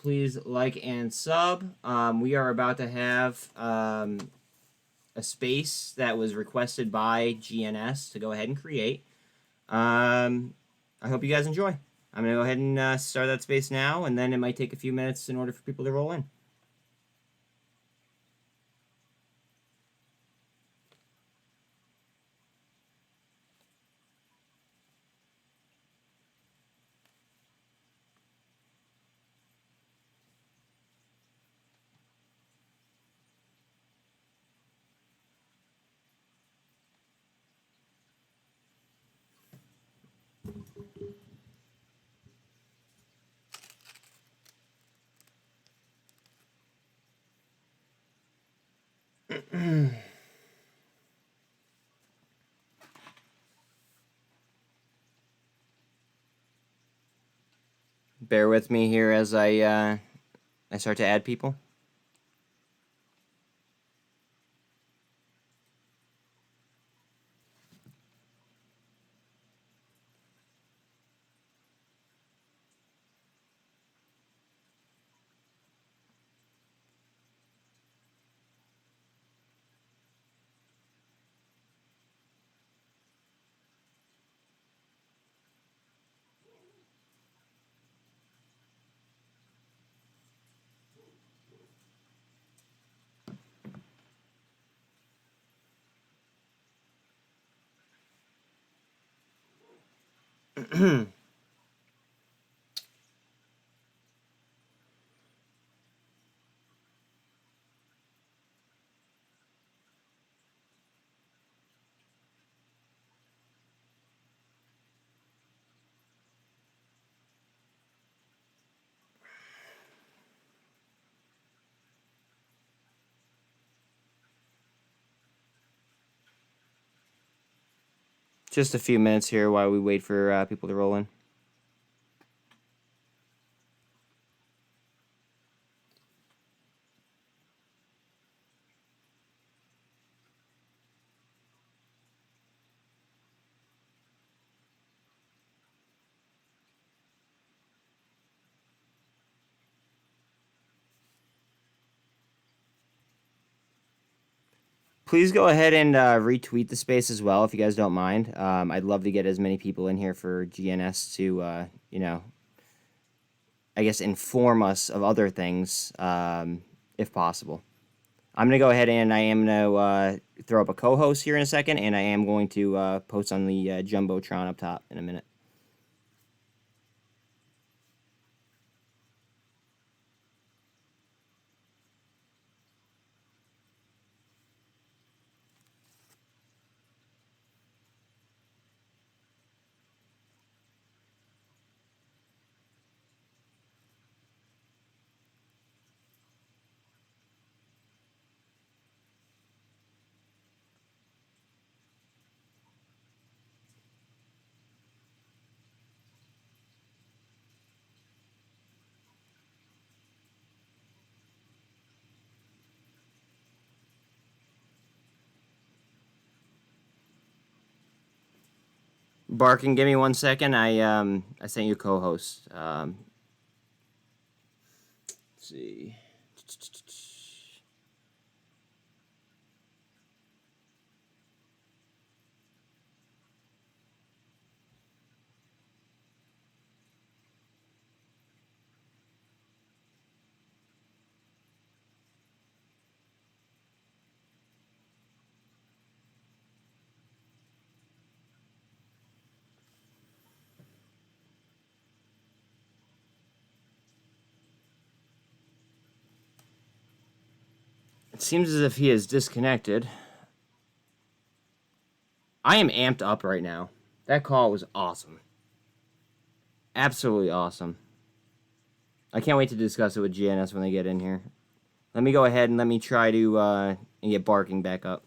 please like and sub. We are about to have a space that was requested by GNS to go ahead and create. I hope you guys enjoy. I'm going to go ahead and start that space now, and then it might take a few minutes in order for people to roll in. Bear with me here as I start to add people. Just a few minutes here while we wait for people to roll in. Please go ahead and retweet the space as well if you guys don't mind. I'd love to get as many people in here for GNS to, you know, I guess inform us of other things if possible. I'm going to go ahead and I am going to throw up a co-host here in a second, and I am going to post on the Jumbotron up top in a minute. Barkin, give me 1 second. I sent you a co-host. Let's see. It seems as if he is disconnected. I am amped up right now. That call was awesome. Absolutely awesome. I can't wait to discuss it with GNS when they get in here. Let me go ahead and let me try to get Barking back up.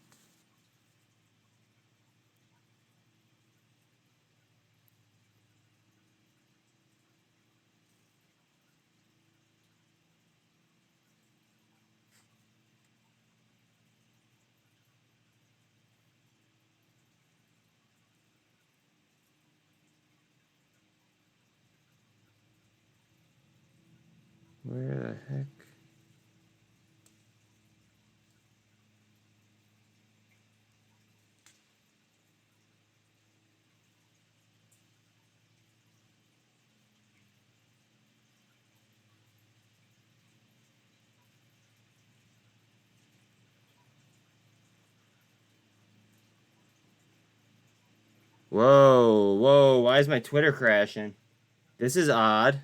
Where the heck? Whoa, whoa, why is my Twitter crashing? This is odd.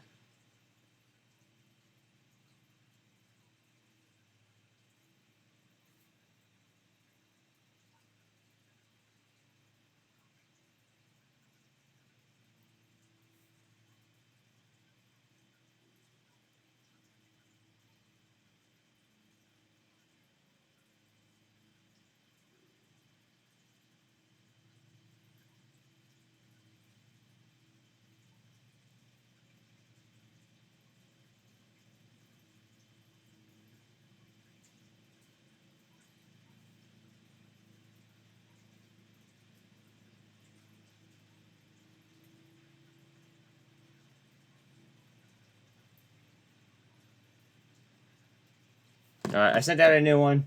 I sent out a new one.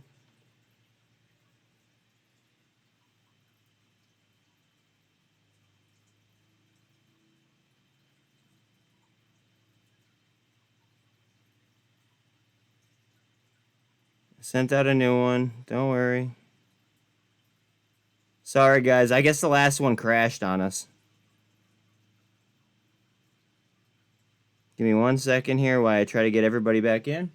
Sent out a new one. Don't worry. Sorry, guys. I guess the last one crashed on us. Give me 1 second here while I try to get everybody back in.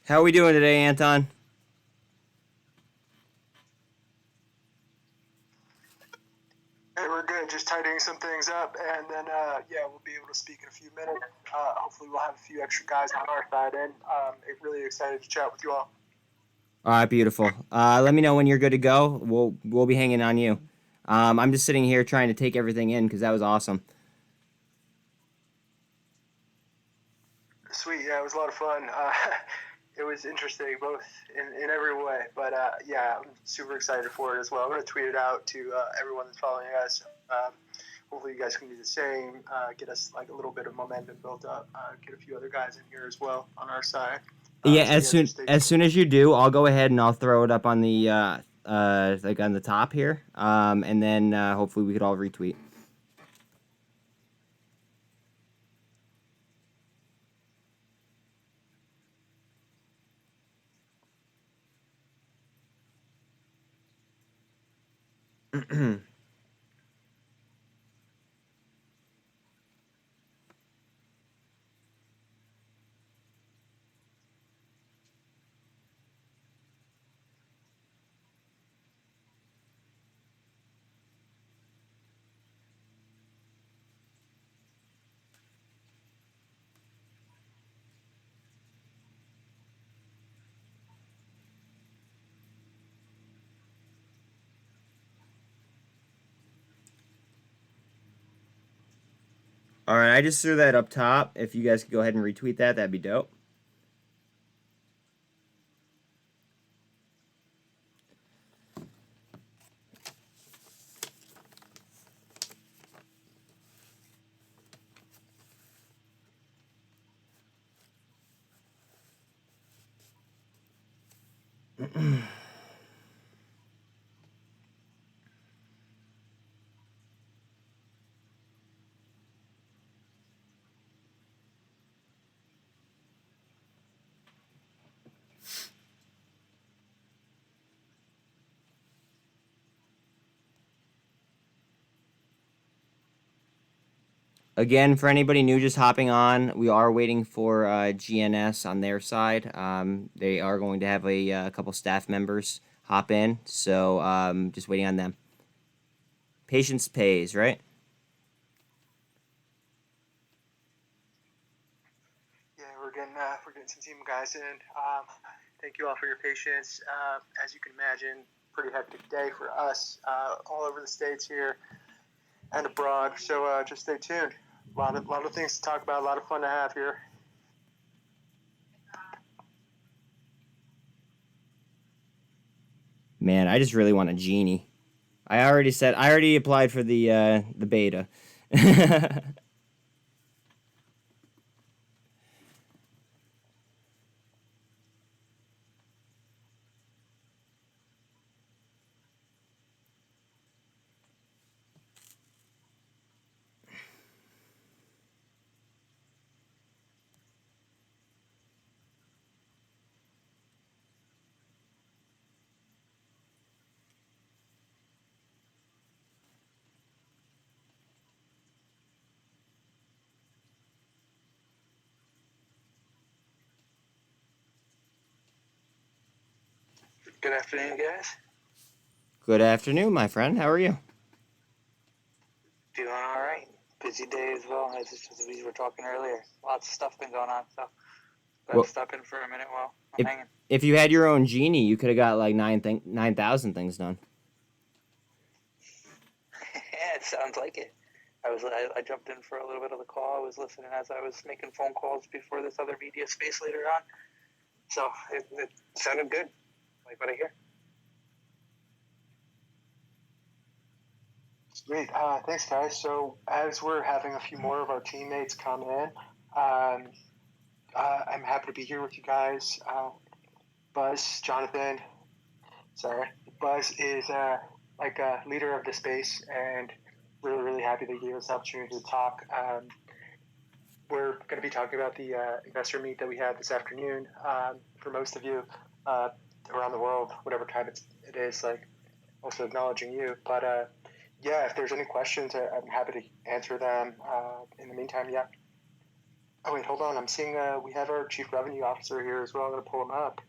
How are we doing today, Anton? Hey, we're good. Just tidying some things up, and then yeah, we'll be able to speak in a few minutes. Hopefully, we'll have a few extra guys on our side, and really excited to chat with you all. All right, beautiful. Let me know when you're good to go. We'll be hanging on you. I'm just sitting here trying to take everything in because that was awesome. Sweet, yeah, it was a lot of fun. It was interesting, both in every way. But yeah, I'm super excited for it as well. I'm going to tweet it out to everyone that's following us. Hopefully, you guys can do the same. Get us like a little bit of momentum built up. Get a few other guys in here as well on our side. Yeah, So, as soon as you do, I'll go ahead and I'll throw it up on the like on the top here. And then hopefully we could all retweet. All right, I just threw that up top. If you guys could go ahead and retweet that, that'd be dope. Again, for anybody new just hopping on, we are waiting for GNS on their side. They are going to have a couple staff members hop in, so just waiting on them. Patience pays, right? getting some team guys in. Thank you all for your patience. As you can imagine, pretty hectic day for us all over the states here and abroad. So just stay tuned. A lot of things to talk about. A lot of fun to have here. Man, I just really want a genie. I already applied for the beta. Good afternoon, guys. Good afternoon, my friend. How are you? Doing all right. Busy day as well, as we were talking earlier. Lots of stuff been going on, so Well, stop in for a minute while I'm hanging. if you had your own genie, you could have got like 9,000 things done. Yeah, it sounds like it. I jumped in for a little bit of the call. I was listening as I was making phone calls before this other media space later on. So it sounded good, like what I hear. Sweet. Thanks, guys. So as we're having a few more of our teammates come in, I'm happy to be here with you guys. Buzz, Jonathan, sorry. Buzz is like a leader of the space, and really happy that he gave us the opportunity to talk. We're going to be talking about the investor meet that we had this afternoon. For most of you around the world, whatever time it is, like also acknowledging you. But yeah, if there's any questions, I'm happy to answer them. In the meantime, yeah. Oh wait, hold on. I'm seeing we have our chief revenue officer here as well. I'm gonna pull him up.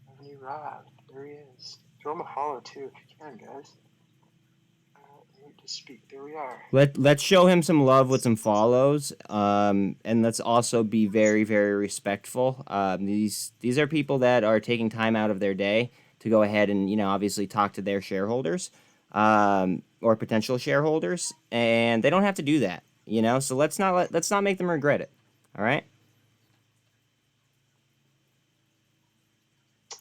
Revenue Rob, there he is. Throw him a follow too if you can, guys. Need to speak. There we are. Let's show him some love with some follows, and let's also be very respectful. These are people that are taking time out of their day to go ahead and obviously talk to their shareholders, or potential shareholders, and they don't have to do that. So let's not make them regret it. All right.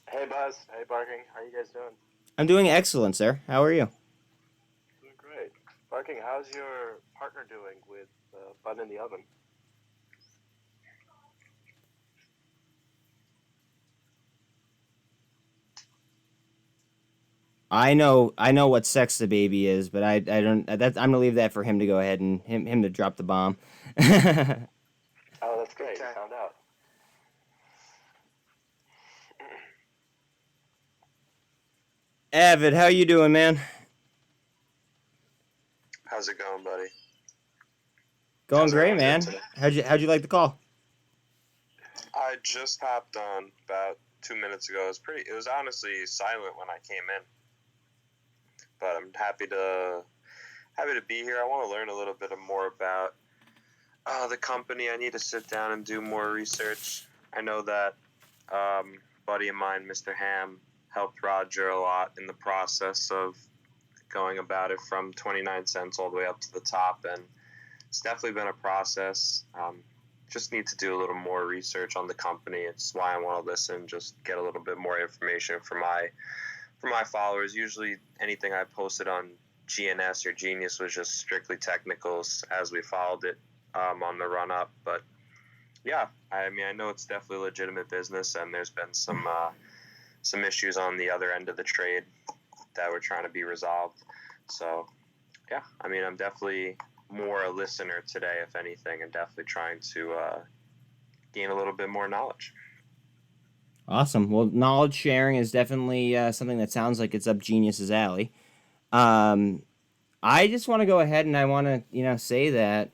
Hey Buzz, hey Barking, how you guys doing? I'm doing excellent, sir. How are you? Doing great. Barking, how's your partner doing with Bun in the Oven? I know what sex the baby is, but I don't. I'm gonna leave that for him to go ahead and him to drop the bomb. Oh, that's great. You found out. Avid, how you doing, man? How's it going, buddy? Going How's great, everyone man. doing today? How'd you like the call? I just hopped on about 2 minutes ago. It was honestly silent when I came in, but I'm happy to be here. I want to learn a little bit more about the company. I need to sit down and do more research. I know that buddy of mine, Mr. Ham, helped Roger a lot in the process of going about it from 29 cents all the way up to the top, and it's definitely been a process. Just need to do a little more research on the company. It's why I want to listen, just get a little bit more information for my followers. Usually anything I posted on GNS or Genius was just strictly technicals as we followed it on the run up. But yeah, I mean, I know it's definitely a legitimate business, and there's been some issues on the other end of the trade that were trying to be resolved. So yeah, I mean, I'm definitely more a listener today, if anything, and definitely trying to gain a little bit more knowledge. Awesome. Well, knowledge sharing is definitely something that sounds like it's up Genius's alley. I just want to go ahead and I want to say that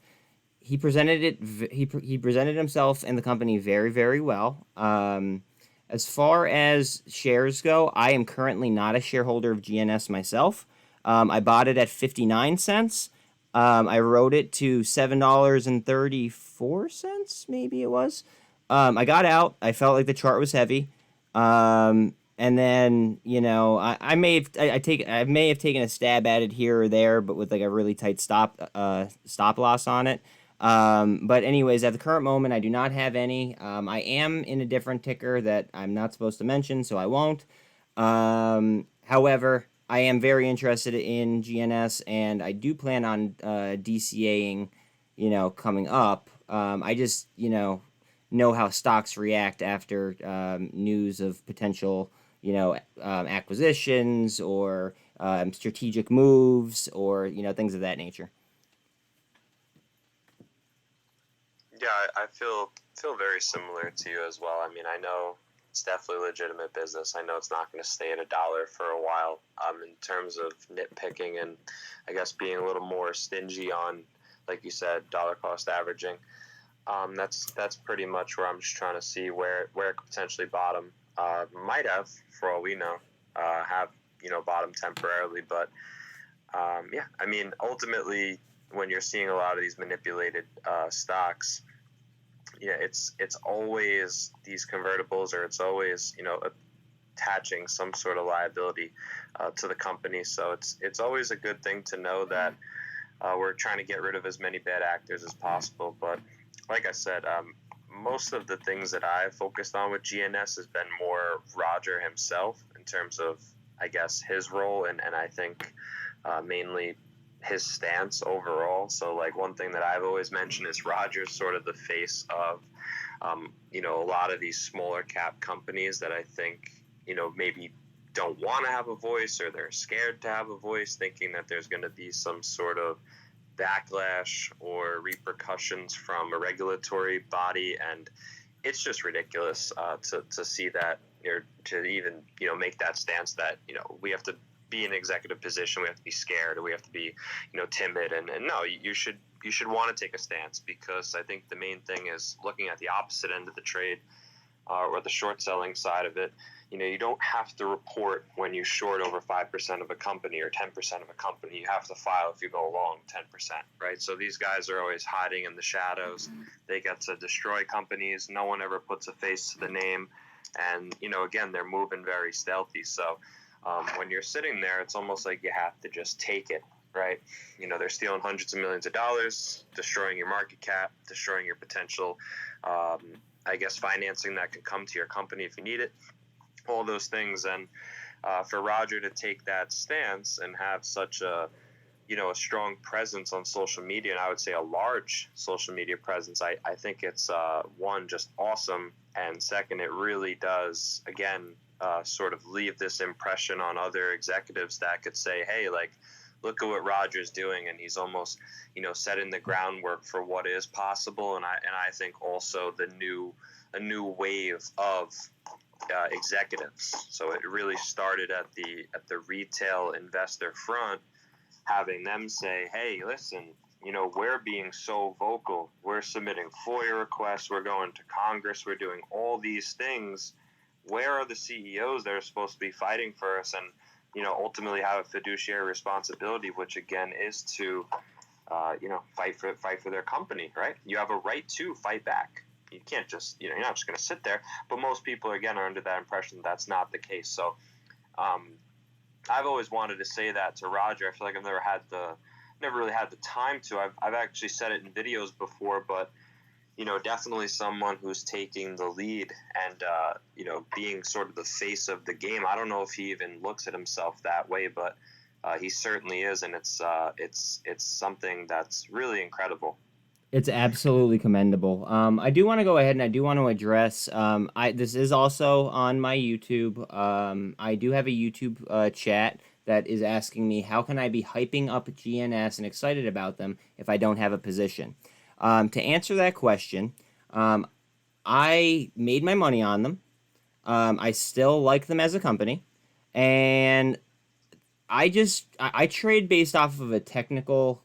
he presented it. He presented himself and the company very well. As far as shares go, I am currently not a shareholder of GNS myself. I bought it at 59 cents. I wrote it to $7.34, maybe it was. I got out. I felt like the chart was heavy. And then, I may have taken a stab at it here or there, but with like a really tight stop loss on it. But anyways, at the current moment, I do not have any. I am in a different ticker that I'm not supposed to mention, so I won't. However, I am very interested in GNS, and I do plan on DCAing, coming up. I just, know how stocks react after news of potential, acquisitions or strategic moves or things of that nature. Yeah, I feel very similar to you as well. I mean, I know it's definitely legitimate business. I know it's not going to stay at $1 for a while. In terms of nitpicking and I guess being a little more stingy on, like you said, dollar cost averaging. That's pretty much where I'm just trying to see where it could potentially bottom. Might have, for all we know, have bottom temporarily, but yeah. I mean, ultimately, when you're seeing a lot of these manipulated stocks, yeah, it's always these convertibles, or it's always attaching some sort of liability to the company. So it's always a good thing to know that we're trying to get rid of as many bad actors as possible. But like I said, most of the things that I've focused on with GNS has been more Roger himself in terms of, I guess, his role, and I think mainly his stance overall. So, like, one thing that I've always mentioned is Roger's sort of the face of, a lot of these smaller cap companies that I think, maybe don't want to have a voice, or they're scared to have a voice, thinking that there's going to be some sort of backlash or repercussions from a regulatory body. And it's just ridiculous to see that, or to even make that stance that we have to be in an executive position, we have to be scared, or we have to be timid. And no, you should want to take a stance, because I think the main thing is looking at the opposite end of the trade, or the short selling side of it. You don't have to report when you short over 5% of a company or 10% of a company. You have to file if you go long 10%, right? So these guys are always hiding in the shadows. They get to destroy companies. No one ever puts a face to the name. And, again, they're moving very stealthy. So when you're sitting there, it's almost like you have to just take it, right? They're stealing hundreds of millions of dollars, destroying your market cap, destroying your potential, I guess, financing that can come to your company if you need it. All those things. And for Roger to take that stance and have such a strong presence on social media, and I would say a large social media presence, I think it's one, just awesome, and second, it really does, again, sort of leave this impression on other executives that could say, hey, like, look at what Roger's doing, and he's almost setting the groundwork for what is possible. And I think also a new wave of executives. So it really started at the retail investor front, having them say, hey, listen, we're being so vocal. We're submitting FOIA requests. We're going to Congress. We're doing all these things. Where are the CEOs that are supposed to be fighting for us, and ultimately have a fiduciary responsibility, which again is to fight for their company, right? You have a right to fight back. You can't just, you're not just going to sit there. But most people, again, are under that impression that's not the case. So I've always wanted to say that to Roger. I feel like I've never really had the time to. I've actually said it in videos before, but definitely someone who's taking the lead and being sort of the face of the game. I don't know if he even looks at himself that way, but he certainly is, and it's something that's really incredible. It's absolutely commendable. I do want to go ahead and I do want to address. This is also on my YouTube. I do have a YouTube chat that is asking me how can I be hyping up GNS and excited about them if I don't have a position. To answer that question, I made my money on them. I still like them as a company, and I trade based off of a technical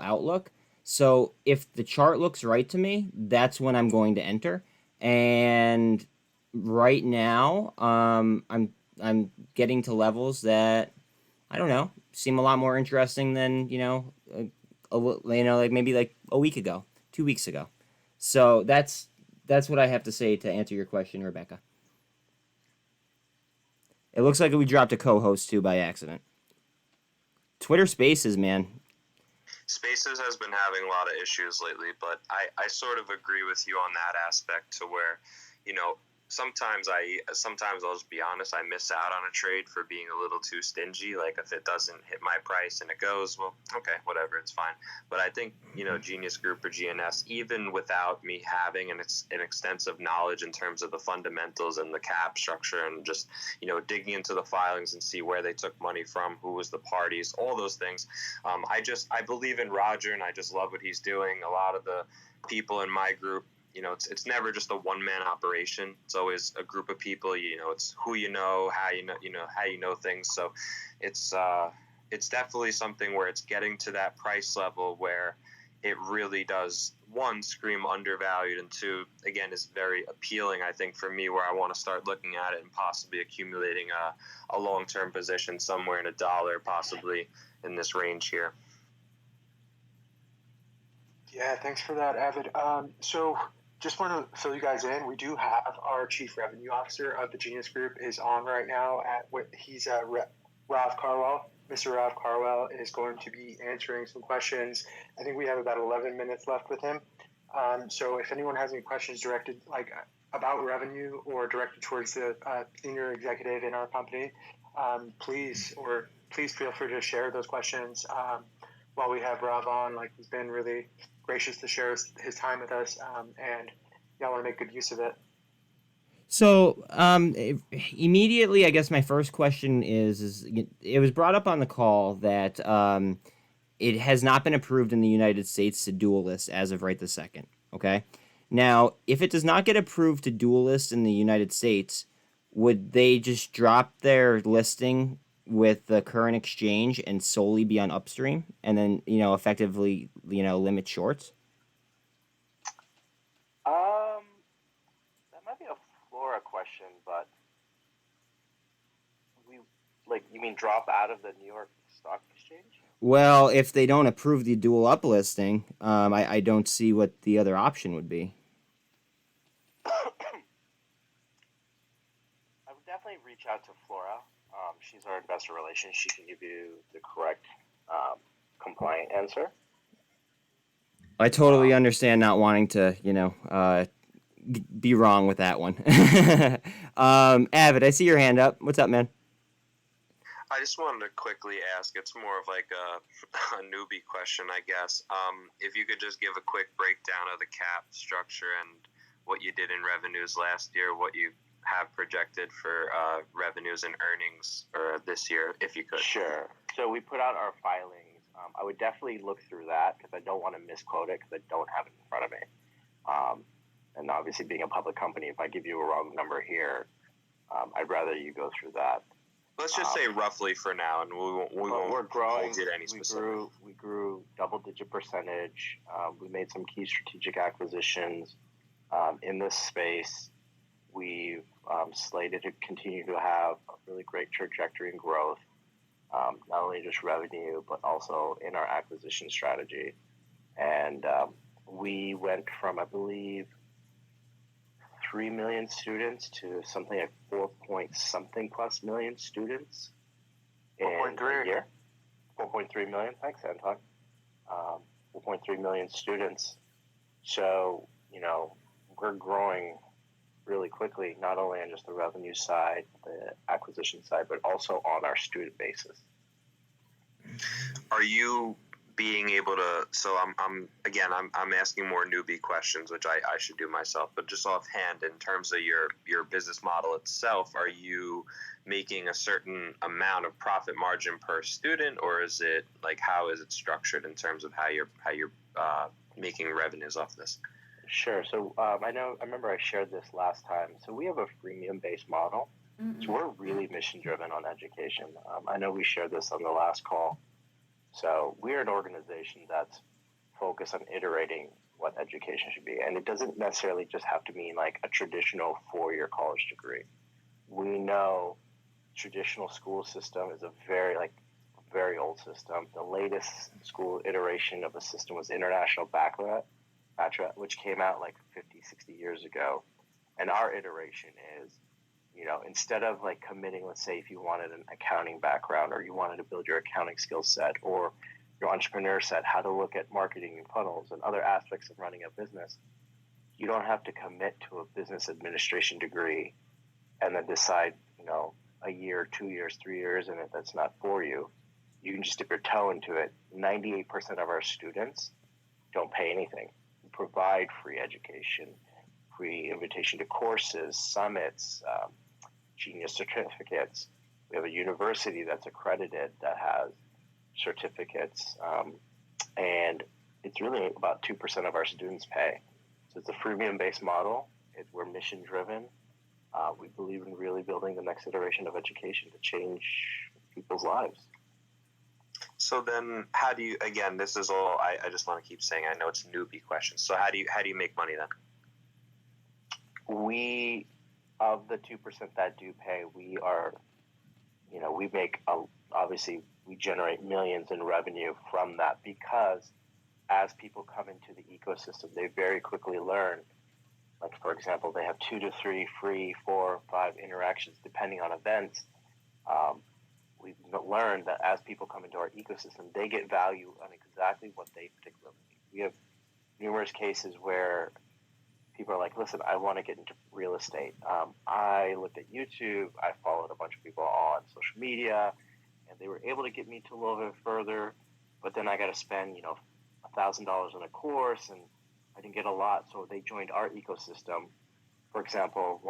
outlook. So if the chart looks right to me, that's when I'm going to enter. And right now, I'm getting to levels that I don't know seem a lot more interesting than like maybe like a week ago, 2 weeks ago. So that's that's what I have to say to answer your question, Rebecca. It looks like we dropped a co-host too by accident. Twitter Spaces, man. Spaces has been having a lot of issues lately, but I sort of agree with you on that aspect to where, you know, sometimes I'll just be honest, I miss out on a trade for being a little too stingy. Like if it doesn't hit my price and it goes, well, okay, whatever, it's fine. But I think, you know, Genius Group or GNS, even without me having an extensive knowledge in terms of the fundamentals and the cap structure and just, you know, digging into the filings and see where they took money from, who was the parties, all those things. I believe in Roger and I just love what he's doing. A lot of the people in my group, you know, it's never just a one-man operation. It's always a group of people. You know, it's who you know, how you know things. So it's definitely something where it's getting to that price level where it really does, one, scream undervalued, and two, again, is very appealing, I think, for me, where I want to start looking at it and possibly accumulating a long-term position somewhere in $1, possibly in this range here. Yeah, thanks for that, Avid. So just want to fill you guys in. We do have our Chief Revenue Officer of the Genius Group is on right now. He's Rav Carwell. Mr. Rav Carwell is going to be answering some questions. I think we have about 11 minutes left with him. So if anyone has any questions directed about revenue or directed towards the senior executive in our company, please feel free to share those questions while we have Rav on. He's been really gracious to share his time with us, and I want to make good use of it. So immediately, I guess my first question is it was brought up on the call that it has not been approved in the United States to dual list as of right this second. Okay, now if it does not get approved to dual list in the United States, would they just drop their listing with the current exchange and solely be on upstream, and then effectively limit shorts? That might be a Flora question, but you mean drop out of the New York Stock Exchange? Well, if they don't approve the dual uplisting, I don't see what the other option would be. I would definitely reach out to Flora. She's our investor relations. She can give you the correct compliant answer. I totally understand not wanting to, be wrong with that one. Avid, I see your hand up. What's up, man? I just wanted to quickly ask, it's more of like a newbie question, I guess. If you could just give a quick breakdown of the cap structure and what you did in revenues last year, what you have projected for revenues and earnings for this year, if you could. Sure. So we put out our filings. I would definitely look through that because I don't want to misquote it because I don't have it in front of me. And obviously being a public company, if I give you a wrong number here, I'd rather you go through that. Let's just say roughly for now, and we're growing. Hold it any specific. We grew double-digit percentage. We made some key strategic acquisitions in this space. We've slated to continue to have a really great trajectory and growth, not only just revenue, but also in our acquisition strategy. And we went from, I believe, 3 million students to something like 4-point-something plus million students in a year. 4.3 million. Thanks, Anton. 4.3 million students. So, we're growing really quickly, not only on just the revenue side, the acquisition side, but also on our student basis. Are you being able to? So I'm asking more newbie questions, which I should do myself. But just offhand, in terms of your business model itself, are you making a certain amount of profit margin per student, or is it how is it structured in terms of how you're making revenues off this? Sure. So I remember I shared this last time. So we have a freemium-based model. Mm-hmm. So we're really mission-driven on education. I know we shared this on the last call. So we're an organization that's focused on iterating what education should be. And it doesn't necessarily just have to mean a traditional 4-year college degree. We know traditional school system is a very old system. The latest school iteration of the system was international baccalaureate. Cleopatra, which came out like 50, 60 years ago. And our iteration is, instead of like committing, let's say if you wanted an accounting background or you wanted to build your accounting skill set or your entrepreneur set, how to look at marketing and funnels and other aspects of running a business, you don't have to commit to a business administration degree and then decide, a year, 2 years, 3 years in it that's not for you. You can just dip your toe into it. 98% of our students don't pay anything. We provide free education, free invitation to courses, summits, Genius certificates. We have a university that's accredited that has certificates, and it's really about 2% of our students pay. So it's a freemium-based model. We're mission-driven. We believe in really building the next iteration of education to change people's lives. So then, how do you? Again, this is all. I just want to keep saying. I know it's newbie questions. So how do you make money then? We, of the 2% that do pay, we are, we make obviously we generate millions in revenue from that, because as people come into the ecosystem, they very quickly learn. Like, for example, they have 2 to 3 free, 4, 5 interactions depending on events. We've learned that as people come into our ecosystem, they get value on exactly what they particularly need. We have numerous cases where people are like, listen, I want to get into real estate. I looked at YouTube. I followed a bunch of people on social media, and they were able to get me to a little bit further. But then I got to spend, $1,000 on a course, and I didn't get a lot. So they joined our ecosystem. For example,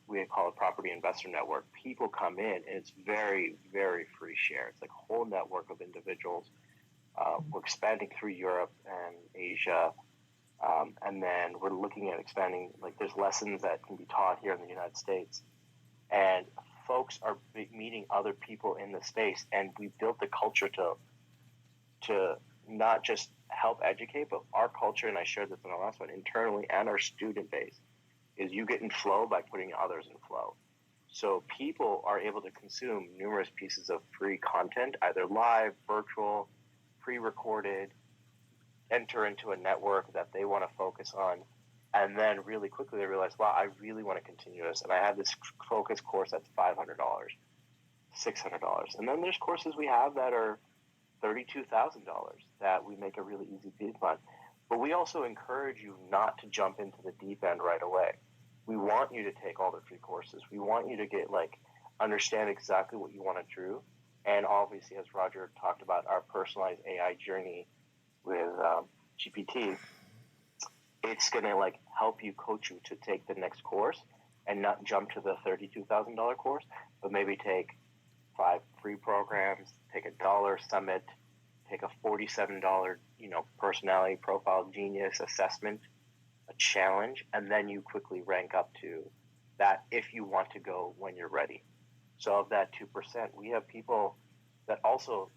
we call it Property Investor Network. People come in, and it's very, very free share. It's like a whole network of individuals. We're expanding through Europe and Asia. And then we're looking at expanding, like there's lessons that can be taught here in the United States. And folks are meeting other people in the space. And we built the culture to not just help educate, but our culture, and I shared this in the last one, internally and our student base, is you get in flow by putting others in flow. So people are able to consume numerous pieces of free content, either live, virtual, pre-recorded, enter into a network that they want to focus on, and then really quickly they realize, wow, I really want to continue this, and I have this focus course that's $500, $600, and then there's courses we have that are $32,000 that we make a really easy bid on. But we also encourage you not to jump into the deep end right away. We want you to take all the free courses. We want you to understand exactly what you want to do, and obviously, as Roger talked about, our personalized AI journey with GPT, it's going to help you, coach you to take the next course and not jump to the $32,000 course, but maybe take 5 free programs, take a $1 summit, take a $47, personality profile genius assessment, a challenge, and then you quickly rank up to that if you want to go when you're ready. So of that 2%, we have people that also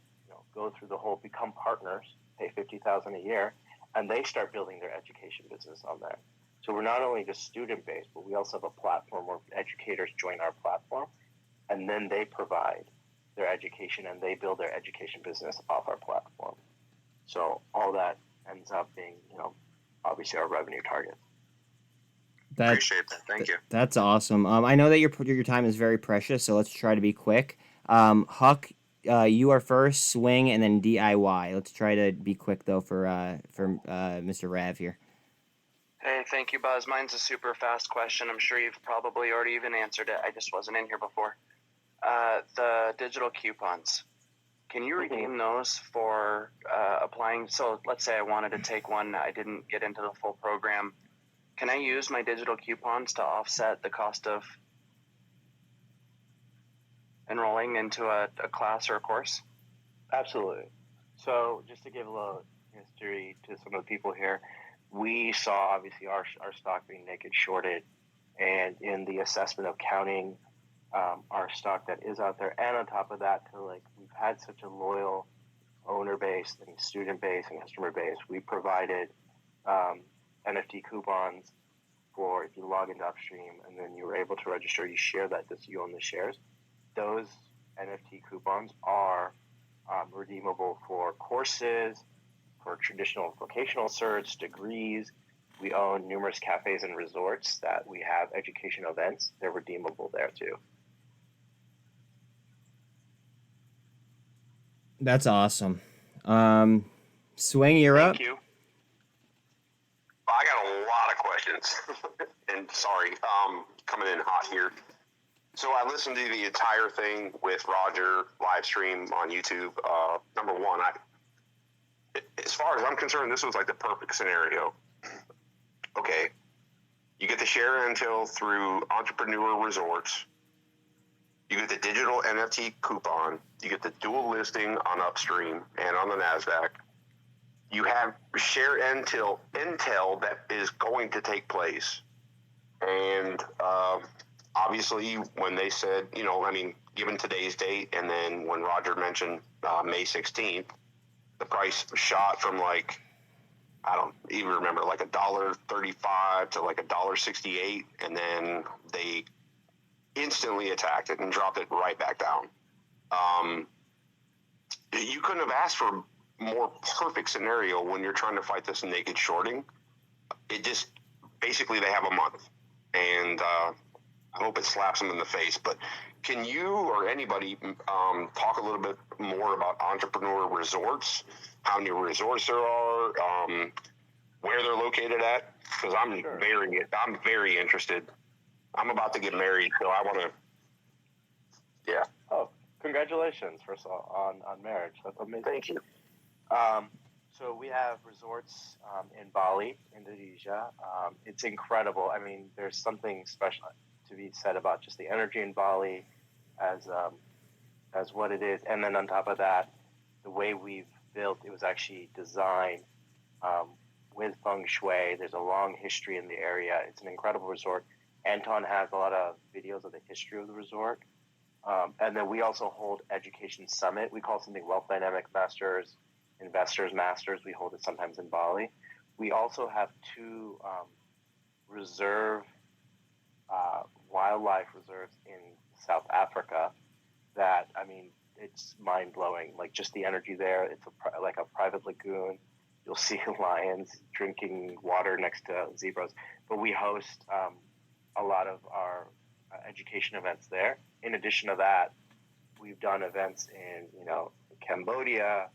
go through the whole become partners, pay $50,000 a year, and they start building their education business on that. So we're not only just student-based, but we also have a platform where educators join our platform, and then they provide their education and they build their education business off our platform. So all that ends up being, obviously our revenue target. Appreciate that. Thank you. That's awesome. I know that your time is very precious, so let's try to be quick. Huck, you are first, Swing, and then DIY. Let's try to be quick though for Mr. Rav here. Hey, thank you, Buzz. Mine's a super fast question. I'm sure you've probably already even answered it. I just wasn't in here before. The digital coupons. Can you redeem those for applying? So let's say I wanted to take one. I didn't get into the full program. Can I use my digital coupons to offset the cost of enrolling into a class or a course? Absolutely. So just to give a little history to some of the people here, we saw obviously our stock being naked shorted, and in the assessment of counting our stock that is out there, and on top of that, we've had such a loyal owner base and student base and customer base, we provided NFT coupons for if you log into Upstream and then you were able to register, you share that you own the shares. Those NFT coupons are redeemable for courses, for traditional vocational certs, degrees. We own numerous cafes and resorts that we have education events. They're redeemable there too. That's awesome. Swing, you're up. Thank you. I got a lot of questions, and sorry, coming in hot here. So I listened to the entire thing with Roger live stream on YouTube. Number one, as far as I'm concerned, this was like the perfect scenario. Okay, you get the share intel through Entrepreneur Resorts. You get the digital NFT coupon. You get the dual listing on Upstream and on the NASDAQ. You have share intel that is going to take place. And obviously, when they said, given today's date, and then when Roger mentioned May 16th, the price shot from like, I don't even remember, like $1.35 to like $1.68, and then they instantly attacked it and dropped it right back down. You couldn't have asked for a more perfect scenario when you're trying to fight this naked shorting. It just, basically they have a month, and I hope it slaps them in the face. But can you or anybody talk a little bit more about Entrepreneur Resorts, how many resorts there are, where they're located at? Because I'm very interested. I'm about to get married, so I want to. Yeah. Oh, congratulations, first of all, on marriage. That's amazing. Thank you. So we have resorts in Bali, Indonesia. It's incredible. I mean, there's something special to be said about just the energy in Bali as what it is. And then on top of that, the way we've built, it was actually designed with feng shui. There's a long history in the area. It's an incredible resort. Anton has a lot of videos of the history of the resort. And then we also hold Education Summit. We call something Wealth Dynamic Masters, Investors Masters. We hold it sometimes in Bali. We also have two reserve wildlife reserves in South Africa that, I mean, it's mind-blowing. Like, just the energy there. It's like a private lagoon. You'll see lions drinking water next to zebras. But we host a lot of our education events there. In addition to that, we've done events in, Cambodia,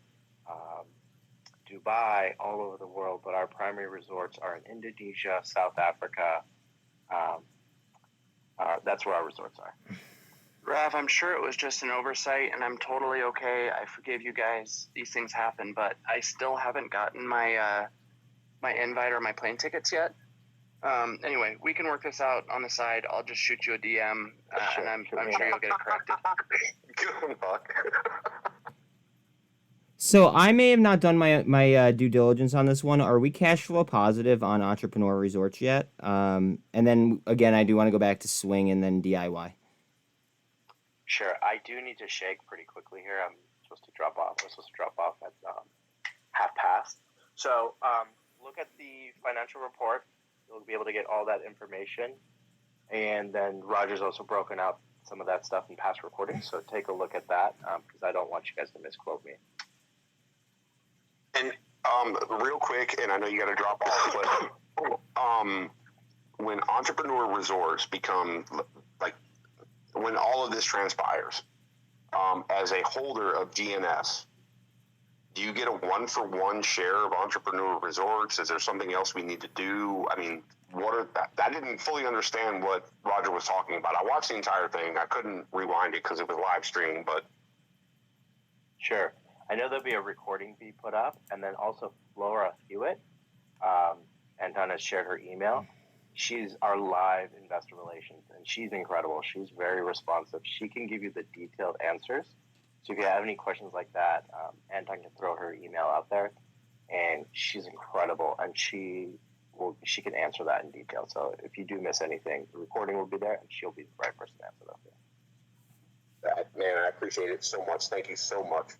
Dubai, all over the world, but our primary resorts are in Indonesia, South Africa. That's where our resorts are. Rav, I'm sure it was just an oversight, and I'm totally okay. I forgive you guys. These things happen, but I still haven't gotten my my invite or my plane tickets yet. Anyway, we can work this out on the side. I'll just shoot you a DM, and I'm sure you'll get it corrected. Good luck. So I may have not done my due diligence on this one. Are we cash flow positive on Entrepreneur Resorts yet? And then again, I do want to go back to Swing and then DIY. Sure. I do need to shake pretty quickly here. I'm supposed to drop off. At 1:30. So look at the financial report. You'll be able to get all that information. And then Roger's also broken out some of that stuff in past recordings. So take a look at that because I don't want you guys to misquote me. And real quick, and I know you got to drop off, but when Entrepreneur Resorts become, like, when all of this transpires, as a holder of GNS, do you get a 1-for-1 share of Entrepreneur Resorts? Is there something else we need to do? I mean, I didn't fully understand what Roger was talking about. I watched the entire thing. I couldn't rewind it because it was live streaming, but. Sure. I know there'll be a recording be put up, and then also Flora Hewitt, Anton has shared her email. She's our live investor relations, and she's incredible. She's very responsive. She can give you the detailed answers. So if you have any questions like that, Anton can throw her email out there, and she's incredible, and she can answer that in detail. So if you do miss anything, the recording will be there, and she'll be the right person to answer that. Man, I appreciate it so much. Thank you so much.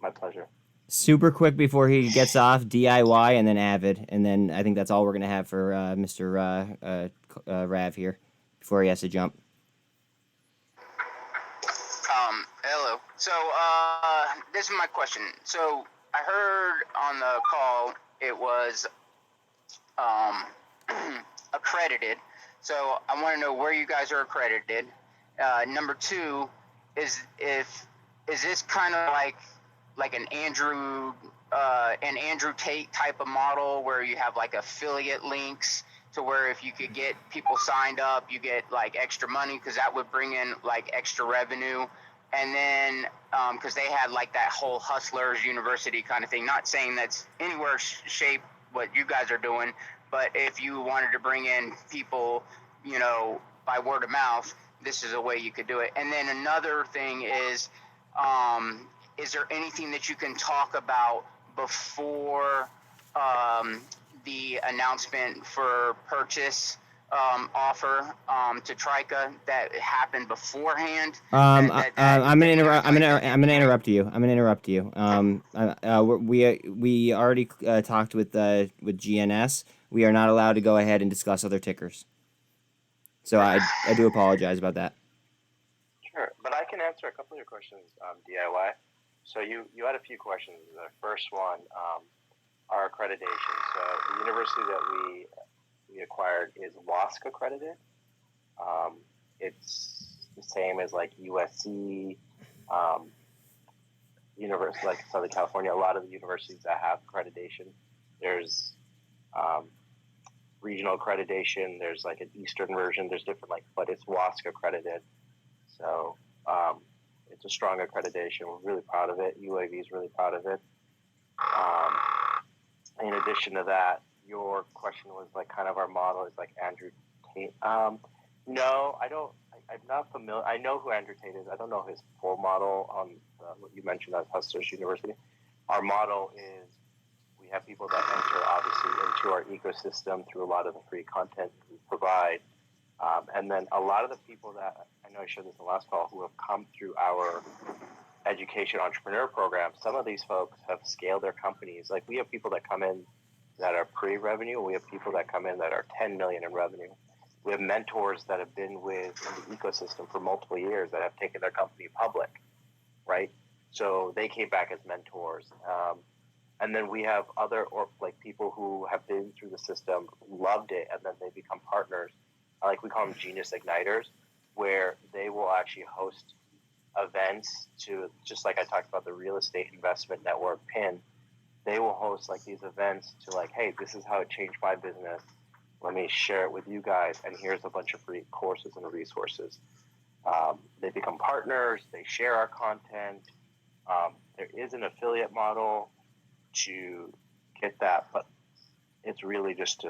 My pleasure. Super quick before he gets off, DIY and then Avid, and then I think that's all we're gonna have for Mr. Rav here before he has to jump. Hello. So, this is my question. So, I heard on the call it was accredited. So I want to know where you guys are accredited. Number two is this kind of like an Andrew Tate type of model where you have like affiliate links to where if you could get people signed up, you get like extra money because that would bring in like extra revenue. And then because they had like that whole Hustlers University kind of thing, not saying that's anywhere shape what you guys are doing, but if you wanted to bring in people, you know, by word of mouth, this is a way you could do it. And then another thing is there anything that you can talk about before the announcement for purchase offer to Trika that happened beforehand? I'm gonna interrupt you. We already talked with GNS. We are not allowed to go ahead and discuss other tickers. So I do apologize about that. Sure, but I can answer a couple of your questions, DIY. So you had a few questions. The first one, our accreditation. So the university that we acquired is WASC accredited. It's the same as like USC, university like Southern California. A lot of the universities that have accreditation. There's regional accreditation. There's like an Eastern version. There's different but it's WASC accredited. So it's a strong accreditation. We're really proud of it. UAV is really proud of it. In addition to that, your question was like kind of our model is like Andrew Tate. No, I don't. I'm not familiar. I know who Andrew Tate is. I don't know his full model on what you mentioned as Hustlers University. Our model is we have people that enter obviously into our ecosystem through a lot of the free content we provide. And then a lot of the people that, I know I shared this in the last call, who have come through our education entrepreneur program, some of these folks have scaled their companies. Like we have people that come in that are pre-revenue. We have people that come in that are 10 million in revenue. We have mentors that have been with the ecosystem for multiple years that have taken their company public, right? So they came back as mentors. And then we have other people who have been through the system, loved it, and then they become partners. Like we call them genius igniters, where they will actually host events to, just like I talked about the real estate investment network PIN, they will host like these events to like, hey, this is how it changed my business. Let me share it with you guys. And here's a bunch of free courses and resources. They become partners. They share our content. There is an affiliate model to get that, but it's really just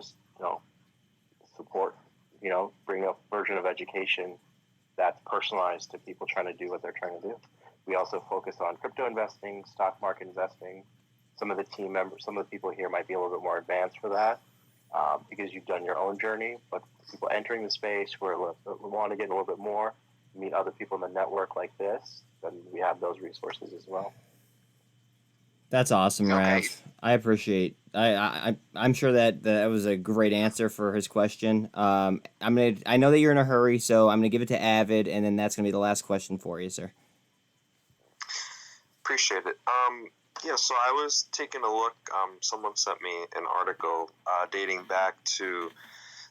support, bring a version of education that's personalized to people trying to do what they're trying to do. We also focus on crypto investing, stock market investing. Some of the team members, some of the people here might be a little bit more advanced for that because you've done your own journey. But people entering the space who want to get a little bit more, meet other people in the network like this, then we have those resources as well. That's awesome, Rav. I appreciate. I'm sure that was a great answer for his question. I know that you're in a hurry, so I'm gonna give it to Avid, and then that's gonna be the last question for you, sir. Appreciate it. Yeah, so I was taking a look. Someone sent me an article dating back to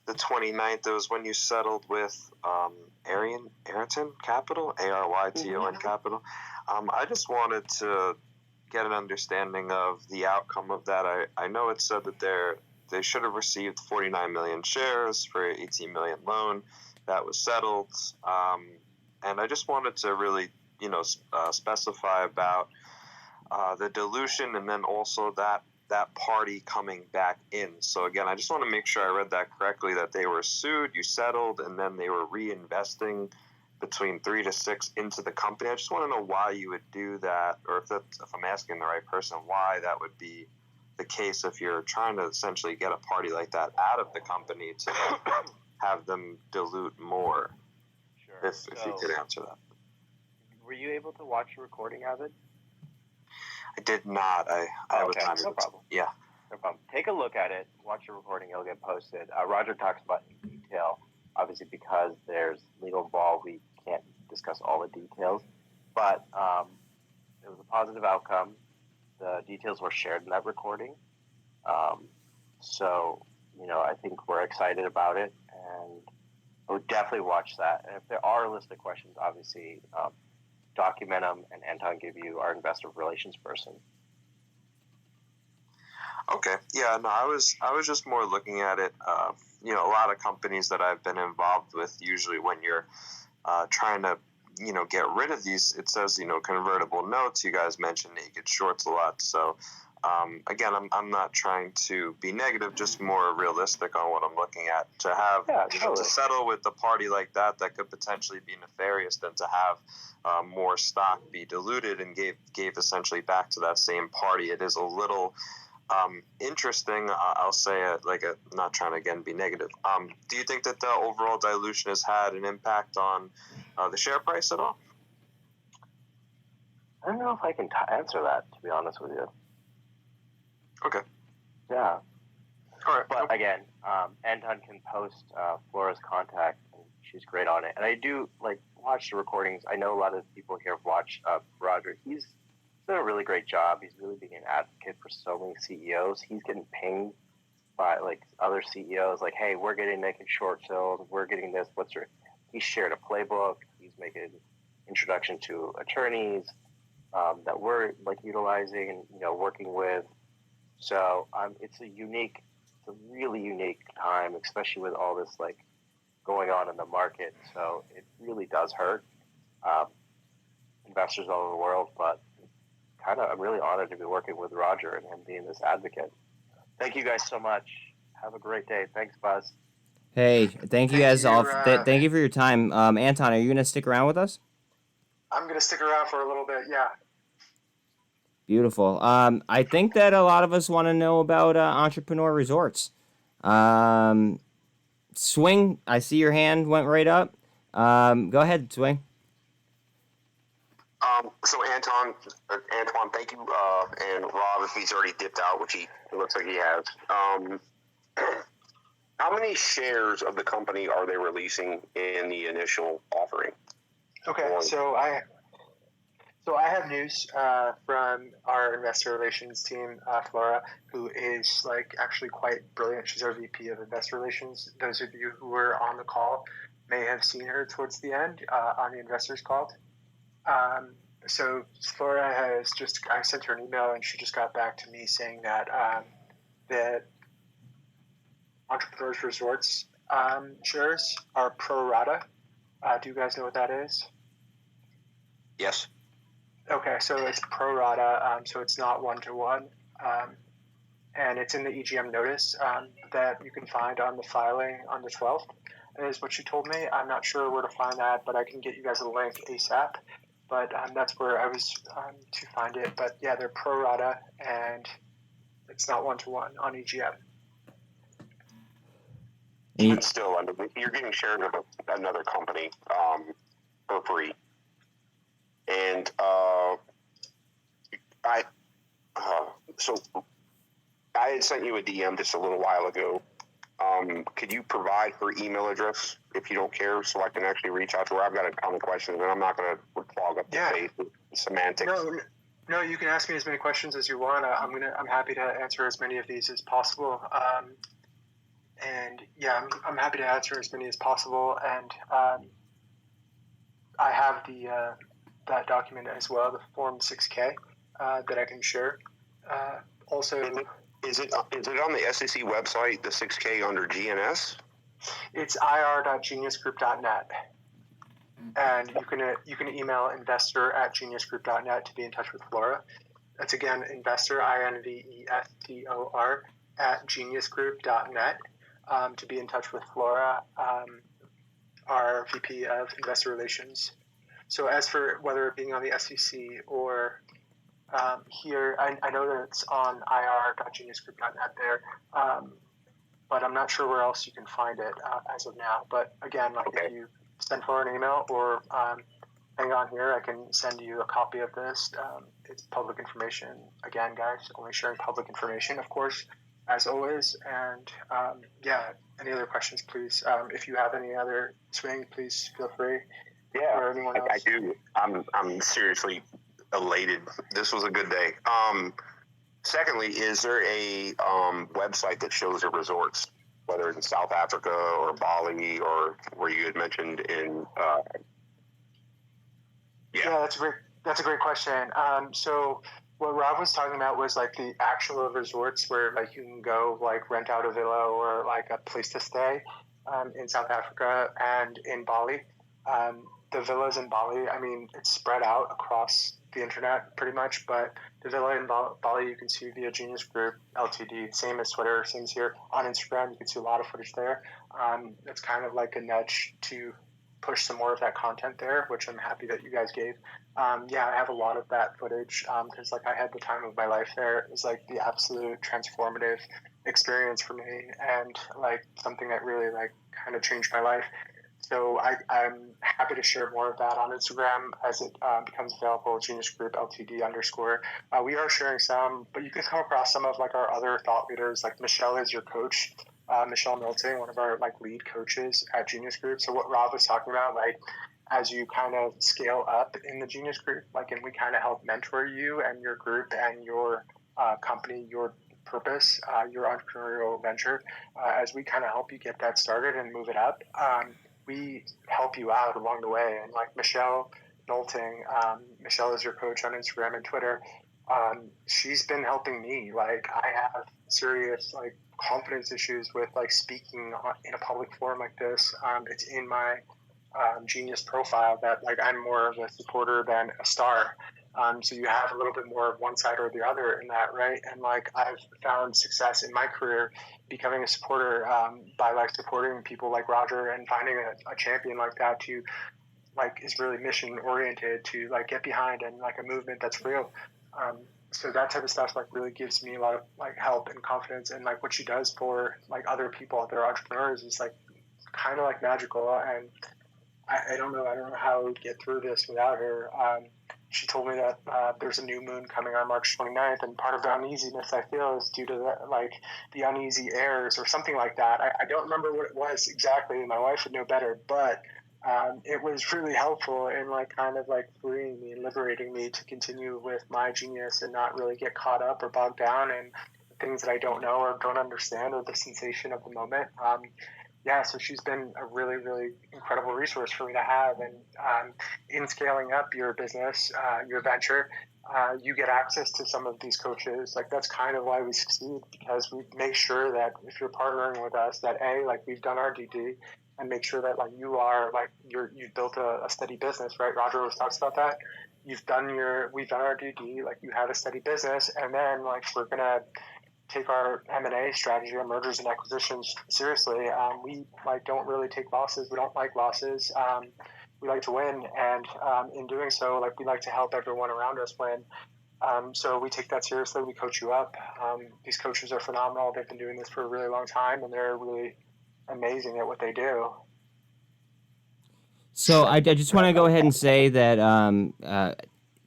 the 29th. It was when you settled with Arrington Capital, ArYton Capital. I just wanted to get an understanding of the outcome of that. I know it said that they should have received 49 million shares for an 18 million loan. That was settled. And I just wanted to really, specify about the dilution and then also that party coming back in. So again, I just want to make sure I read that correctly, that they were sued, you settled, and then they were reinvesting between 3 to 6 into the company. I just want to know why you would do that, or if I'm asking the right person, why that would be the case if you're trying to essentially get a party like that out of the company to have them dilute more. Sure. If you could answer that. Were you able to watch the recording of it? I did not. I was not able no problem. Yeah. No problem. Take a look at it. Watch the recording. It'll get posted. Roger talks about it in detail. Obviously, because there's legal involved, we can't discuss all the details. But it was a positive outcome. the details were shared in that recording. So, I think we're excited about it, and I would definitely watch that. And if there are a list of questions, obviously, document them, and Anton give you our investor relations person. Okay. Yeah. No, I was just more looking at it. A lot of companies that I've been involved with, usually when you're trying to get rid of these, it says convertible notes. You guys mentioned naked shorts a lot, so again, I'm not trying to be negative, just more realistic on what I'm looking at. To have to settle with a party like that could potentially be nefarious, than to have more stock be diluted and gave essentially back to that same party. It is a little interesting. I'll say it not trying to again be negative. Do you think that the overall dilution has had an impact on the share price at all? I don't know if I can answer that, to be honest with you. Okay. Yeah. All right. But again, Anton can post Flora's contact, and she's great on it. And I do watch the recordings. I know a lot of people here have watched Roger. He's done a really great job. He's really being an advocate for so many CEOs. He's getting pinged by other CEOs, hey, we're getting naked short sales, we're getting this. He shared a playbook. He's making introduction to attorneys that we're utilizing and working with. So it's a really unique time, especially with all this going on in the market. So it really does hurt investors all over the world. But I'm really honored to be working with Roger and him being this advocate. Thank you guys so much. Have a great day. Thanks, Buzz. Hey, thank you guys all. Thank you for your time. Anton, are you going to stick around with us? I'm going to stick around for a little bit, yeah. Beautiful. I think that a lot of us want to know about Entrepreneur Resorts. Swing, I see your hand went right up. Go ahead, Swing. So Antoine, thank you, and Rob, if he's already dipped out, which it looks like he has. How many shares of the company are they releasing in the initial offering? Okay, so I have news from our investor relations team, Flora, who is actually quite brilliant. She's our VP of Investor Relations. Those of you who were on the call may have seen her towards the end on the investors call. So Flora I sent her an email, and she just got back to me saying that that Entrepreneurs Resorts shares are pro rata. Do you guys know what that is? Yes. Okay, so it's pro rata, so it's not 1-to-1, and it's in the EGM notice that you can find on the filing on the 12th, is what she told me. I'm not sure where to find that, but I can get you guys a link ASAP. But that's where I was to find it. But yeah, they're pro rata, and it's not 1-to-1 on EGM. But still, you're getting shares of another company for free. And so I had sent you a DM just a little while ago. Could you provide her email address if you don't care, so I can actually reach out to her? I've got a ton of questions, and I'm not going to clog up the face with semantics. No, you can ask me as many questions as you want. I'm happy to answer as many of these as possible. And yeah, I'm happy to answer as many as possible. And I have that document as well, the Form 6K that I can share. Also, is it on the SEC website, the 6K under GNS? It's ir.geniusgroup.net, and you can email investor@geniusgroup.net to be in touch with Flora. That's again investor investor @geniusgroup.net to be in touch with Flora, our VP of Investor Relations. So as for whether it being on the SEC or here, I know that it's on ir.geniusgroup.net there, but I'm not sure where else you can find it as of now. But again, if you send Flora an email or hang on here, I can send you a copy of this. It's public information. Again, guys, only sharing public information, of course, as always. And yeah, any other questions, please? If you have any other, Swing, please feel free. Yeah, or anyone else. I do. I'm seriously elated. This was a good day. Secondly, is there a website that shows the resorts, whether it's in South Africa or Bali or where you had mentioned in? Yeah, that's a great question. So what Rob was talking about was like the actual resorts where like you can go like rent out a villa or like a place to stay in South Africa and in Bali. The villas in Bali, I mean, it's spread out across the internet pretty much, but the villa in Bali you can see via Genius Group Ltd. Same as Twitter, same as here on Instagram. You can see a lot of footage there. It's kind of like a nudge to push some more of that content there, which I'm happy that you guys gave. Yeah, I have a lot of that footage because like I had the time of my life there. It was like the absolute transformative experience for me and like something that really like kind of changed my life. So I'm happy to share more of that on Instagram as it becomes available. Genius Group Ltd _. We are sharing some, but you can come across some of like our other thought leaders. Like Michelle is your coach, Michelle Milton, one of our like lead coaches at Genius Group. So what Rob was talking about, like as you kind of scale up in the Genius Group, like and we kind of help mentor you and your group and your company, your purpose, your entrepreneurial venture, as we kind of help you get that started and move it up. We help you out along the way. And like Michelle Knowlting, Michelle is your coach on Instagram and Twitter. She's been helping me. Like I have serious like confidence issues with like speaking in a public forum like this. It's in my Genius profile that like I'm more of a supporter than a star. So you have a little bit more of one side or the other in that, right? And like I've found success in my career becoming a supporter by like supporting people like Roger and finding a champion like that to like is really mission oriented to like get behind and like a movement that's real. So that type of stuff like really gives me a lot of like help and confidence. And like what she does for like other people, other entrepreneurs is like kind of like magical. And I don't know how I would get through this without her. She told me that there's a new moon coming on March 29th, and part of the uneasiness I feel is due to the uneasy airs or something like that. I don't remember what it was exactly. My wife would know better, but it was really helpful in like kind of like freeing me and liberating me to continue with my genius and not really get caught up or bogged down in things that I don't know or don't understand or the sensation of the moment. Yeah, so she's been a really, really incredible resource for me to have. And in scaling up your business, your venture, you get access to some of these coaches. Like that's kind of why we succeed, because we make sure that if you're partnering with us, that like we've done our DD and make sure that like you are like you've built a steady business, right? Roger always talks about that. We've done our DD, like you have a steady business, and then like we're gonna take our M&A strategy, our mergers and acquisitions seriously. We like don't really take losses. We don't like losses. We like to win, and in doing so, like we like to help everyone around us win. So we take that seriously. We coach you up. These coaches are phenomenal. They've been doing this for a really long time, and they're really amazing at what they do. So I just want to go ahead and say that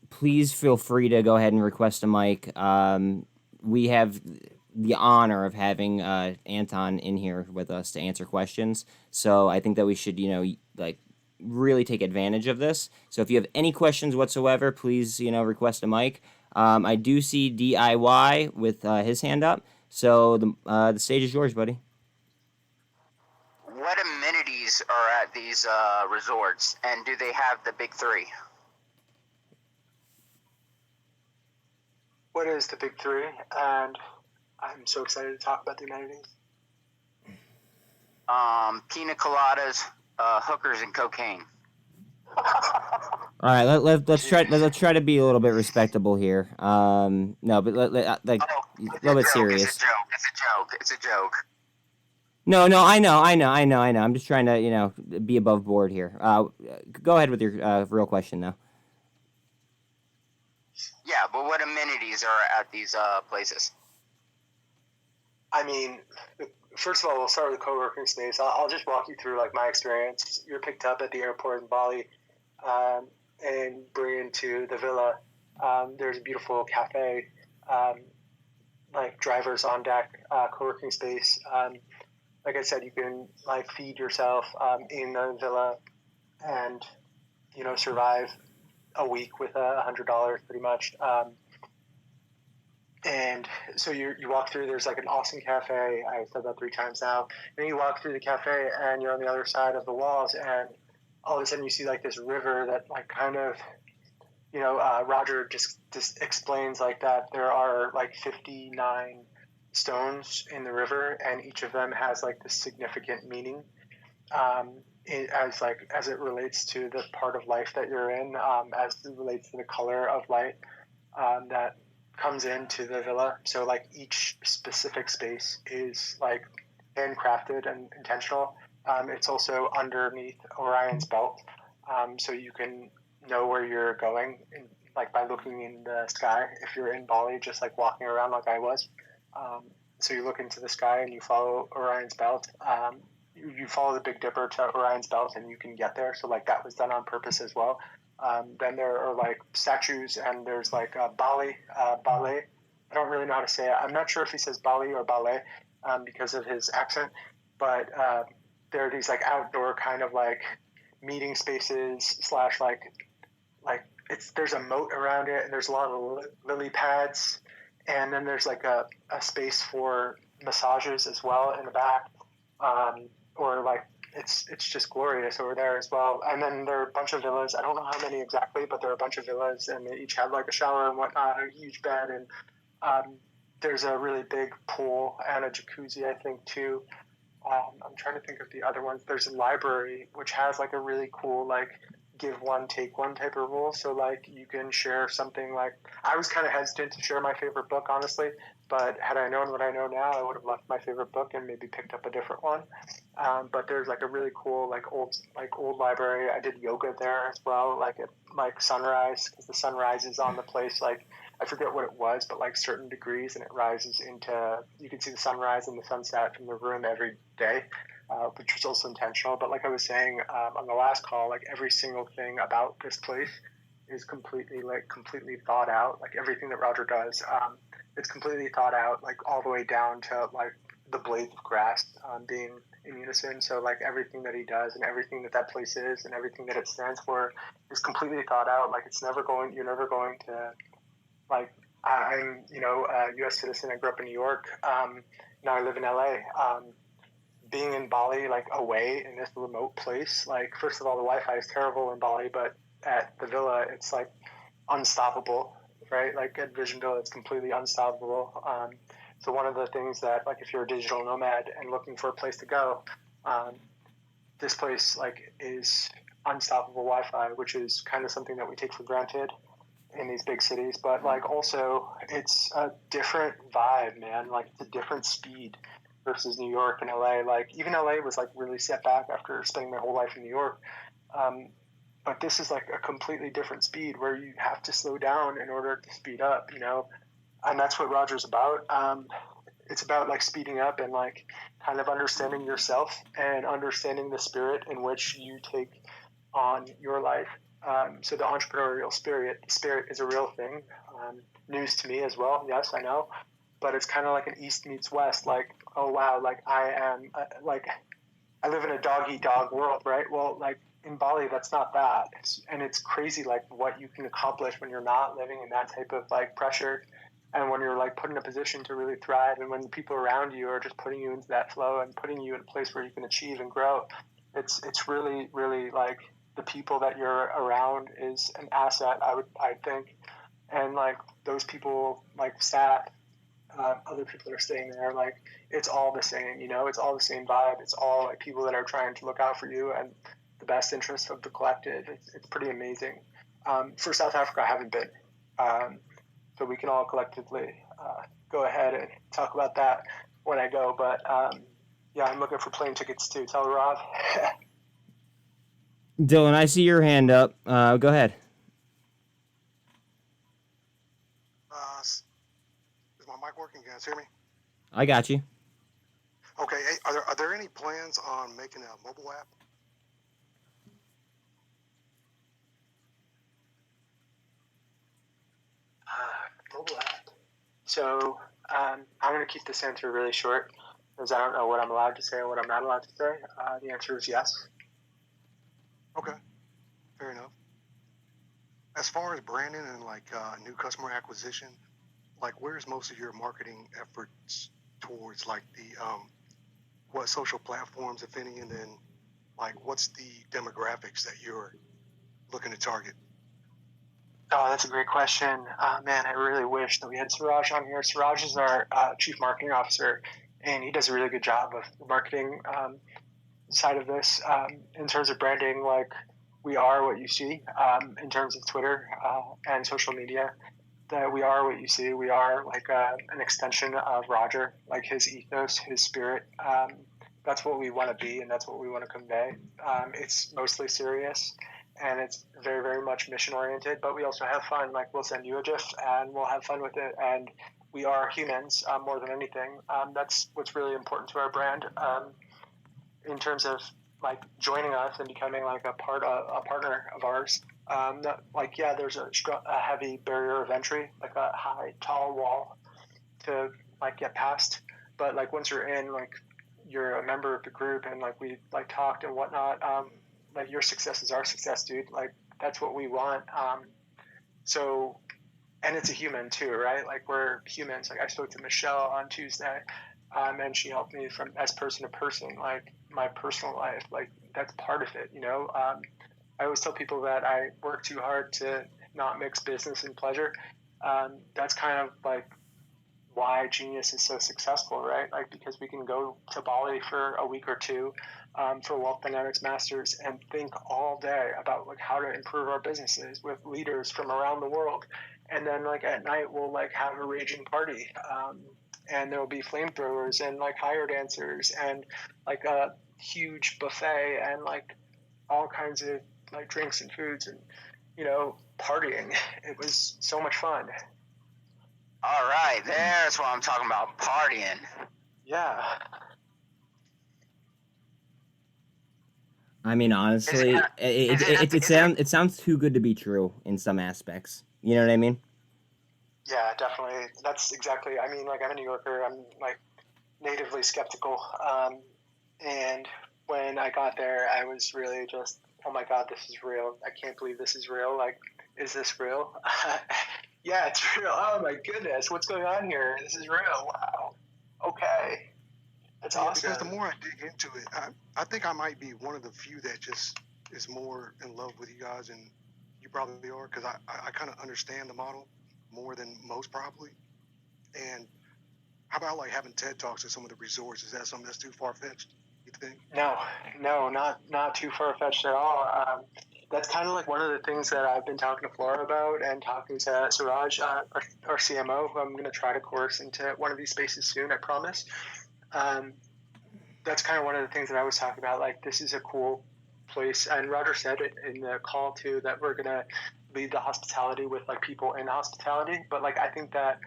please feel free to go ahead and request a mic. We have the honor of having Anton in here with us to answer questions. So I think that we should, like really take advantage of this. So if you have any questions whatsoever, please, request a mic. I do see DIY with his hand up. So the stage is yours, buddy. What amenities are at these resorts, and do they have the big three? What is the big three? And I'm so excited to talk about the amenities. Pina coladas, hookers, and cocaine. All right, let's try to be a little bit respectable here. No, but a little bit serious. It's a joke. No, I know. I'm just trying to be above board here. Go ahead with your real question though. Yeah, but what amenities are at these places? I mean, first of all, we'll start with the co-working space. I'll just walk you through like my experience. You're picked up at the airport in Bali and bring into the villa. There's a beautiful cafe, like drivers on deck, co-working space. Like I said, you can like feed yourself in the villa and survive a week with $100 pretty much. And so you walk through, there's like an awesome cafe. I said that 3 times now. And you walk through the cafe and you're on the other side of the walls, and all of a sudden you see like this river that like kind of, Roger just explains like that there are like 59 stones in the river, and each of them has like this significant meaning. As it relates to the part of life that you're in, as it relates to the color of light that comes into the villa. So like each specific space is like handcrafted and intentional. It's also underneath Orion's belt, so you can know where you're going, like by looking in the sky. If you're in Bali, just like walking around like I was. So you look into the sky and you follow Orion's belt. You follow the Big Dipper to Orion's belt, and you can get there. So like that was done on purpose as well. Then there are like statues, and there's like ballet. I don't really know how to say it. I'm not sure if he says Bali or ballet because of his accent, but there are these like outdoor kind of like meeting spaces / like there's a moat around it, and there's a lot of lily pads, and then there's like a space for massages as well in the back, or like it's just glorious over there as well. And then there are a bunch of villas. I don't know how many exactly, but there are a bunch of villas, and they each have like a shower and whatnot, a huge bed, and there's a really big pool and a jacuzzi, I think, too. I'm trying to think of the other ones. There's a library which has like a really cool like give one take one type of rule. So like you can share something. Like I was kind of hesitant to share my favorite book, honestly, but had I known what I know now, I would have left my favorite book and maybe picked up a different one. But there's like a really cool like old library. I did yoga there as well, like at like sunrise, because the sun rises on the place. Like I forget what it was, but like certain degrees, and it rises into, you can see the sunrise and the sunset from the room every day, which was also intentional. But like I was saying on the last call, like every single thing about this place is completely thought out. Like everything that Roger does, it's completely thought out, like all the way down to like the blades of grass being in unison. So like everything that he does and everything that place is and everything that it stands for is completely thought out. Like you're never going to, like, I'm, a U.S. citizen. I grew up in New York. Now I live in LA. Being in Bali, like away in this remote place, like first of all, the Wi-Fi is terrible in Bali, but at the villa, it's like unstoppable, right? Like at Vision Villa, it's completely unstoppable. So one of the things that, like, if you're a digital nomad and looking for a place to go, this place like is unstoppable Wi-Fi, which is kind of something that we take for granted in these big cities. But like also, it's a different vibe, man. Like it's a different speed versus New York and LA. Like even LA was like really set back after spending my whole life in New York. But this is like a completely different speed where you have to slow down in order to speed up, and that's what Roger's about. It's about like speeding up and like kind of understanding yourself and understanding the spirit in which you take on your life. So the entrepreneurial spirit is a real thing. News to me as well. Yes, I know. But it's kind of like an East meets West. Like, oh wow, like I live in a dog eat dog world, right? Well, like in Bali, that's not that. It's crazy, like what you can accomplish when you're not living in that type of like pressure, and when you're like put in a position to really thrive, and when the people around you are just putting you into that flow and putting you in a place where you can achieve and grow. It's really, really like the people that you're around is an asset, I think, and like those people like sat. Other people that are staying there, like it's all the same, it's all the same vibe. It's all like people that are trying to look out for you and the best interest of the collective. It's pretty amazing. For South Africa, I haven't been, so we can all collectively go ahead and talk about that when I go. But yeah, I'm looking for plane tickets too. Tell Rob. Dylan, I see your hand up. Go ahead. Is my mic working? Can you guys hear me? I got you. Okay. Hey, are there any plans on making a mobile app? Mobile app. So I'm going to keep this answer really short because I don't know what I'm allowed to say and what I'm not allowed to say. The answer is yes. Okay. Fair enough. As far as branding and like new customer acquisition, like, where's most of your marketing efforts towards, like, the what social platforms, if any, and then like what's the demographics that you're looking to target? Oh, that's a great question. Man, I really wish that we had Suraj on here. Suraj is our chief marketing officer, and he does a really good job of the marketing side of this. In terms of branding, like, we are what you see. In terms of Twitter and social media, that we are what you see. We are like an extension of Roger, like his ethos, his spirit. That's what we want to be, and that's what we want to convey. It's mostly serious, and it's very, very much mission oriented, but we also have fun. Like, we'll send you a GIF and we'll have fun with it. And we are humans more than anything. That's what's really important to our brand in terms of like joining us and becoming like a partner of ours. Like, yeah, there's a heavy barrier of entry, like a high, tall wall to like get past. But like once you're in, like you're a member of the group, and like we like talked and whatnot. Like, your success is our success, dude. Like, that's what we want. So, and it's a human too, right? Like, we're humans. Like, I spoke to Michelle on Tuesday, and she helped me from as person to person, like my personal life. Like, that's part of it, you know. I always tell people that I work too hard to not mix business and pleasure. That's kind of like why Genius is so successful, right? Like, because we can go to Bali for a week or two for Wealth Dynamics Masters and think all day about like how to improve our businesses with leaders from around the world. And then like at night we'll like have a raging party, and there'll be flamethrowers and like hire dancers and like a huge buffet and like all kinds of like drinks and foods and, you know, partying. It was so much fun. All right, there's what I'm talking about, partying. Yeah. I mean, honestly, it sounds too good to be true in some aspects. You know what I mean? Yeah, definitely. That's exactly. I mean, like, I'm a New Yorker. I'm like natively skeptical, and when I got there, I was really just, oh my god, this is real. I can't believe this is real. Like, is this real? Yeah, it's real. Oh my goodness, what's going on here? This is real. Wow. Okay. That's awesome. Because the more I dig into it, I think I might be one of the few that just is more in love with you guys, and you probably are, because I kind of understand the model more than most probably. And how about like having TED Talks at some of the resorts? Is that something that's too far-fetched, you think? No, not too far-fetched at all. That's kind of like one of the things that I've been talking to Flora about and talking to Suraj, our CMO, who I'm going to try to course into one of these spaces soon, I promise. That's kind of one of the things that I was talking about. Like, this is a cool place. And Roger said it in the call too, that we're going to lead the hospitality with like people in hospitality. But like, I think that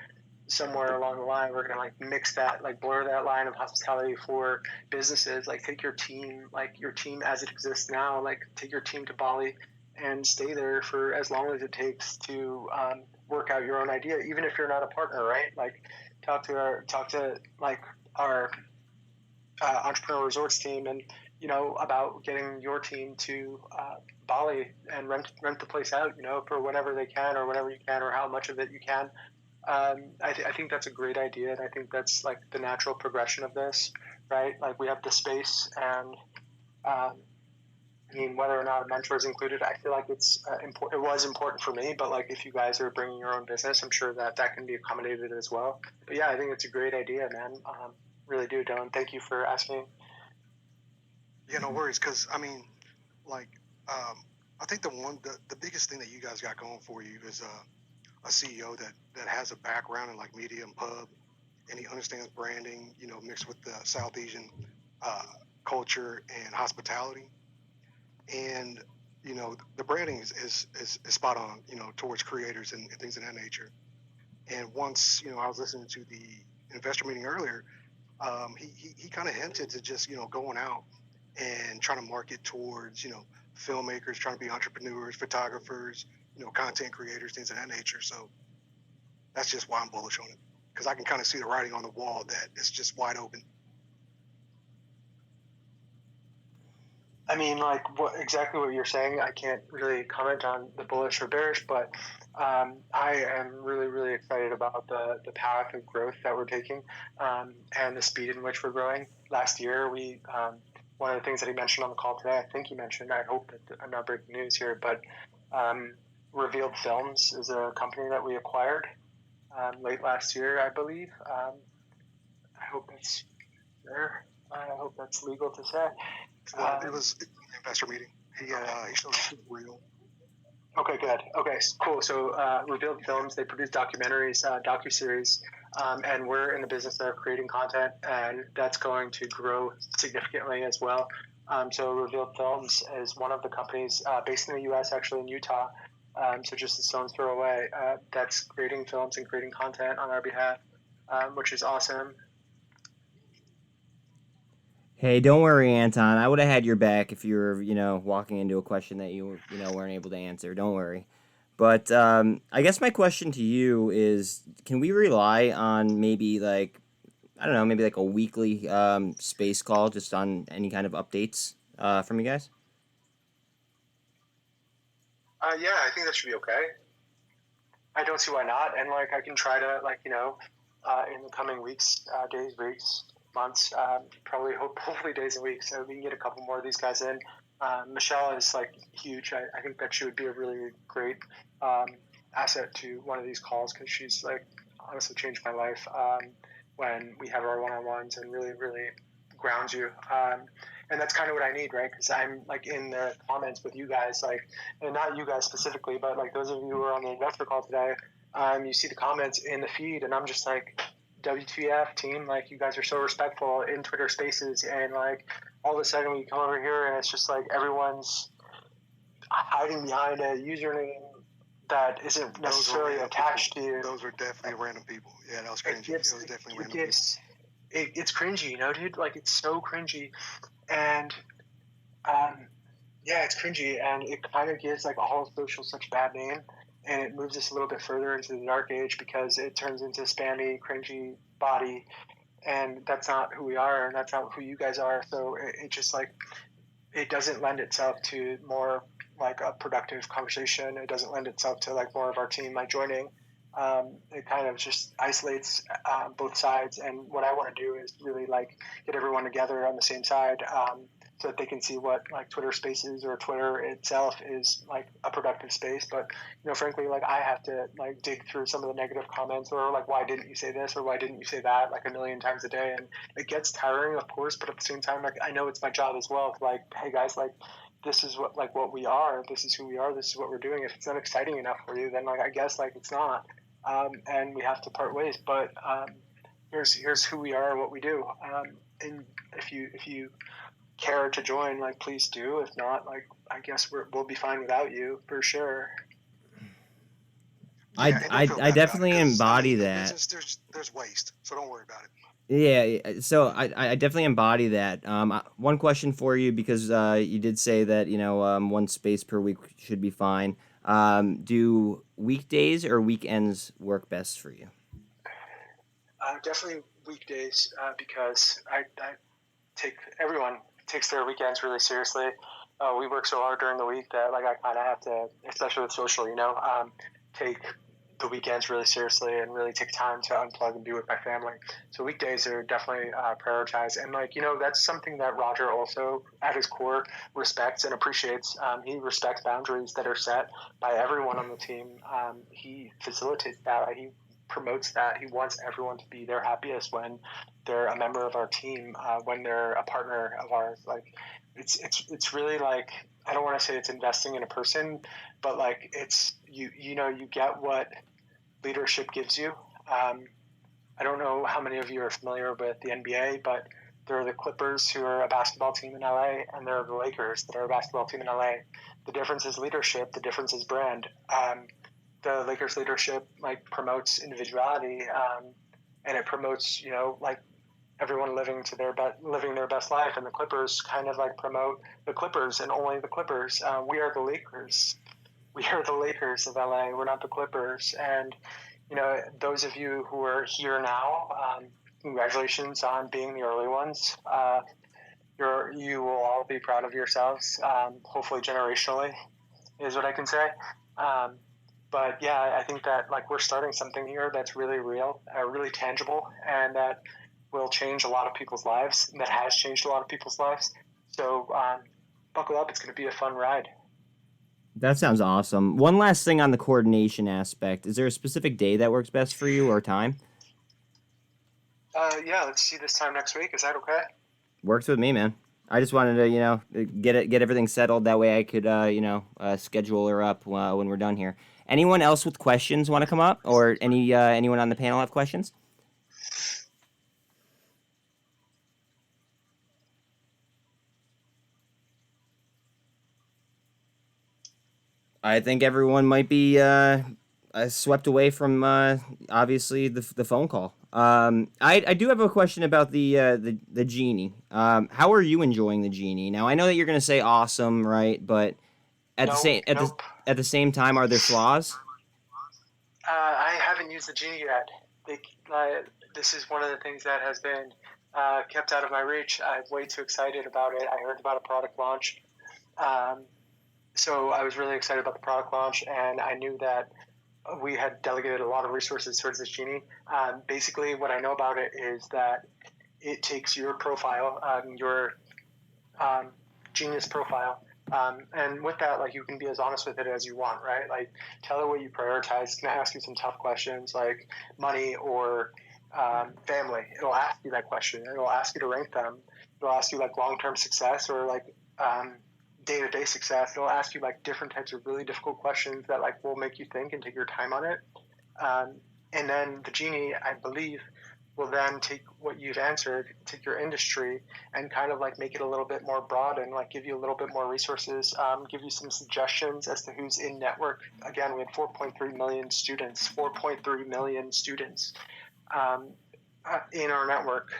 somewhere along the line, we're going to like mix that, like blur that line of hospitality for businesses. Like, take your team as it exists now, like take your team to Bali and stay there for as long as it takes to work out your own idea, even if you're not a partner, right? Like, talk to like our entrepreneur resorts team, and you know, about getting your team to Bali and rent the place out, you know, for whenever they can or whenever you can or how much of it you can. I think that's a great idea, and I think that's like the natural progression of this, right? Like, we have the space, and I mean, whether or not a mentor is included, I feel like it's important. It was important for me, but like, if you guys are bringing your own business, I'm sure that can be accommodated as well. But yeah, I think it's a great idea, man. Really do, Dylan. Thank you for asking. Yeah, no worries. Because I mean, like, I think the biggest thing that you guys got going for you is a CEO that has a background in like media and pub, and he understands branding, you know, mixed with the South Asian culture and hospitality. And you know, the branding is spot on, you know, towards creators and things of that nature. And once, you know, I was listening to the investor meeting earlier, he kind of hinted to just, you know, going out and trying to market towards, you know, filmmakers, trying to be entrepreneurs, photographers, you know, content creators, things of that nature. So that's just why I'm bullish on it, because I can kind of see the writing on the wall that it's just wide open. I mean, like, exactly what you're saying. I can't really comment on the bullish or bearish, but I am really, really excited about the path of growth that we're taking, and the speed in which we're growing. Last year, one of the things that he mentioned on the call today, I think he mentioned, I hope that I'm not breaking news here, but Revealed Films is a company that we acquired late last year, I believe. I hope that's fair. I hope that's legal to say. It was an investor meeting. He showed us the reel. Okay, good. Okay, cool. So Revealed Films, they produce documentaries, docuseries, and we're in the business of creating content, and that's going to grow significantly as well. So Revealed Films is one of the companies based in the U.S., actually in Utah, so just a stone's throw away, that's creating films and creating content on our behalf, which is awesome. Hey, don't worry, Anton. I would have had your back if you were, walking into a question that you weren't able to answer. Don't worry. But I guess my question to you is, can we rely on maybe like, I don't know, maybe like a weekly space call just on any kind of updates from you guys? Yeah, I think that should be okay. I don't see why not, and I can try to in the coming weeks, days, weeks, months, probably hopefully days and weeks, so we can get a couple more of these guys in. Michelle is huge. I think that she would be a really great asset to one of these calls because she's honestly changed my life when we have our one-on-ones and really, really grounds you. And that's kind of what I need, right? Because I'm in the comments with you guys, and not you guys specifically, but those of you who are on the investor call today, you see the comments in the feed, and I'm just WTF team, you guys are so respectful in Twitter Spaces, and all of a sudden we come over here and it's just everyone's hiding behind a username that isn't necessarily attached to you. Those are definitely random people. Yeah, that was cringy. It was definitely random people. It's cringy, dude. It's so cringy, and yeah, it's cringy, and it kind of gives all of social such a bad name, and it moves us a little bit further into the dark age because it turns into spammy, cringy body, and that's not who we are, and that's not who you guys are. So it just it doesn't lend itself to more a productive conversation. It doesn't lend itself to more of our team joining. It kind of just isolates both sides, and what I want to do is really get everyone together on the same side, so that they can see what Twitter Spaces or Twitter itself is a productive space. But frankly, I have to dig through some of the negative comments, or why didn't you say this, or why didn't you say that, a million times a day, and it gets tiring, of course. But at the same time, I know it's my job as well to hey guys, this is what we are, this is who we are, this is what we're doing. If it's not exciting enough for you, then I guess it's not, and we have to part ways. But here's who we are and what we do. And if you care to join, please do. If not, I guess we'll be fine without you for sure. Yeah, I definitely embody that. There's waste, so don't worry about it. Yeah, so I definitely embody that. One question for you, because you did say that one space per week should be fine. Do weekdays or weekends work best for you? Definitely weekdays, because I everyone takes their weekends really seriously. We work so hard during the week that I kind of have to, especially with social, take the weekends really seriously and really take time to unplug and be with my family. So weekdays are definitely prioritized, and that's something that Roger also at his core respects and appreciates. He respects boundaries that are set by everyone on the team. He facilitates that. He promotes that. He wants everyone to be their happiest when they're a member of our team, when they're a partner of ours. It's really I don't want to say it's investing in a person, but it's you get what leadership gives you. I don't know how many of you are familiar with the NBA, but there are the Clippers, who are a basketball team in LA, and there are the Lakers that are a basketball team in LA. The difference is leadership. The difference is brand. The Lakers leadership promotes individuality, and it promotes everyone living their best life, and the Clippers kind of promote the Clippers and only the Clippers. We are the Lakers. We are the Lakers of LA. We're not the Clippers. And those of you who are here now, congratulations on being the early ones. You will all be proud of yourselves. Hopefully generationally is what I can say. but yeah, I think that like we're starting something here that's really real, really tangible, and that will change a lot of people's lives, and that has changed a lot of people's lives. So buckle up, it's going to be a fun ride. That sounds awesome. One last thing on the coordination aspect. Is there a specific day that works best for you or time? Yeah, let's see this time next week. Is that okay? Works with me, man. I just wanted to, get everything settled. That way I could, schedule her up when we're done here. Anyone else with questions want to come up, or anyone on the panel have questions? I think everyone might be swept away from obviously the phone call. I do have a question about the genie. How are you enjoying the genie? Now I know that you're going to say awesome, right? But at the same Nope. at the same time, are there flaws? I haven't used the genie yet. This is one of the things that has been kept out of my reach. I'm way too excited about it. I heard about a product launch. So I was really excited about the product launch, and I knew that we had delegated a lot of resources towards this genie. Basically, what I know about it is that it takes your profile, your Genius profile, and with that, like you can be as honest with it as you want, right? Like tell it what you prioritize. It's gonna ask you some tough questions like money or family. It'll ask you that question. It'll ask you to rank them. It'll ask you like long-term success or like day-to-day success. It'll ask you like different types of really difficult questions that like will make you think and take your time on it. And then the genie, I believe, will then take what you've answered, take your industry, and kind of like make it a little bit more broad and like give you a little bit more resources, give you some suggestions as to who's in network. Again, we had 4.3 million students, 4.3 million students in our network.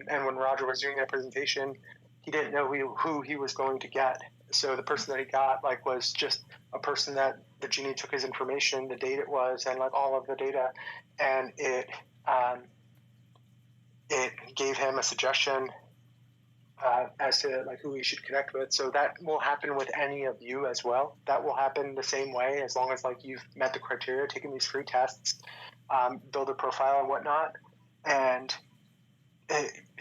And when Roger was doing that presentation, he didn't know who he was going to get. So the person that he got like was just a person that the genie took his information, the date it was, and like all of the data, and it gave him a suggestion as to like who he should connect with. So that will happen with any of you as well. That will happen the same way as long as like you've met the criteria, taken these free tests, build a profile and whatnot, and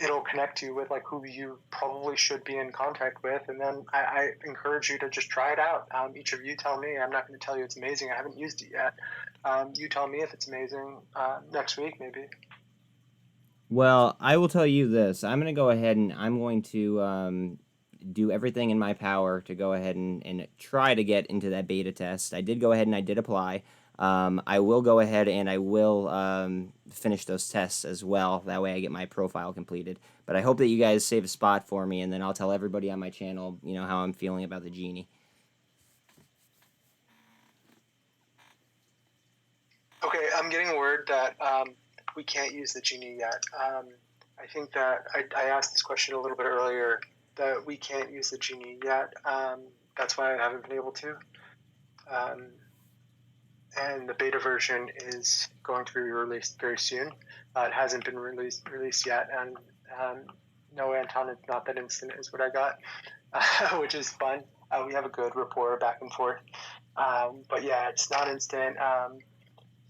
it'll connect you with like who you probably should be in contact with. And then I encourage you to just try it out. Each of you tell me. I'm not going to tell you it's amazing. I haven't used it yet. You tell me if it's amazing next week maybe. Well, I will tell you this. I'm going to go ahead and I'm going to do everything in my power to go ahead and try to get into that beta test. I did go ahead and I did apply. I will go ahead and I will finish those tests as well. That way I get my profile completed. But I hope that you guys save a spot for me, and then I'll tell everybody on my channel, how I'm feeling about the genie. Okay, I'm getting word that we can't use the genie yet. I think that I asked this question a little bit earlier, that we can't use the genie yet. That's why I haven't been able to. And the beta version is going to be released very soon. It hasn't been released yet, and no, Anton, it's not that instant is what I got, which is fun. We have a good rapport back and forth. But yeah, it's not instant.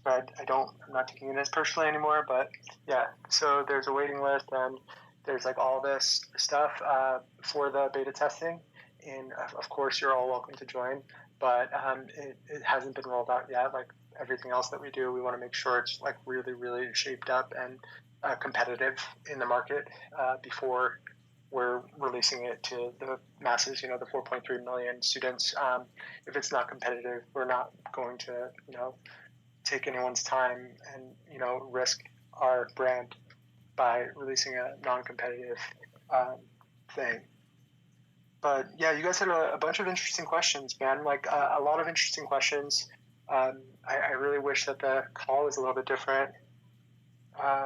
But I'm not taking it as personally anymore. But yeah, so there's a waiting list, and there's like all this stuff for the beta testing. And of course, you're all welcome to join, but it hasn't been rolled out yet. Like everything else that we do, we want to make sure it's like really, really shaped up and competitive in the market before we're releasing it to the masses, the 4.3 million students. If it's not competitive, we're not going to, take anyone's time and, risk our brand by releasing a non-competitive thing. But yeah, you guys had a bunch of interesting questions, man. Like a lot of interesting questions. I really wish that the call was a little bit different.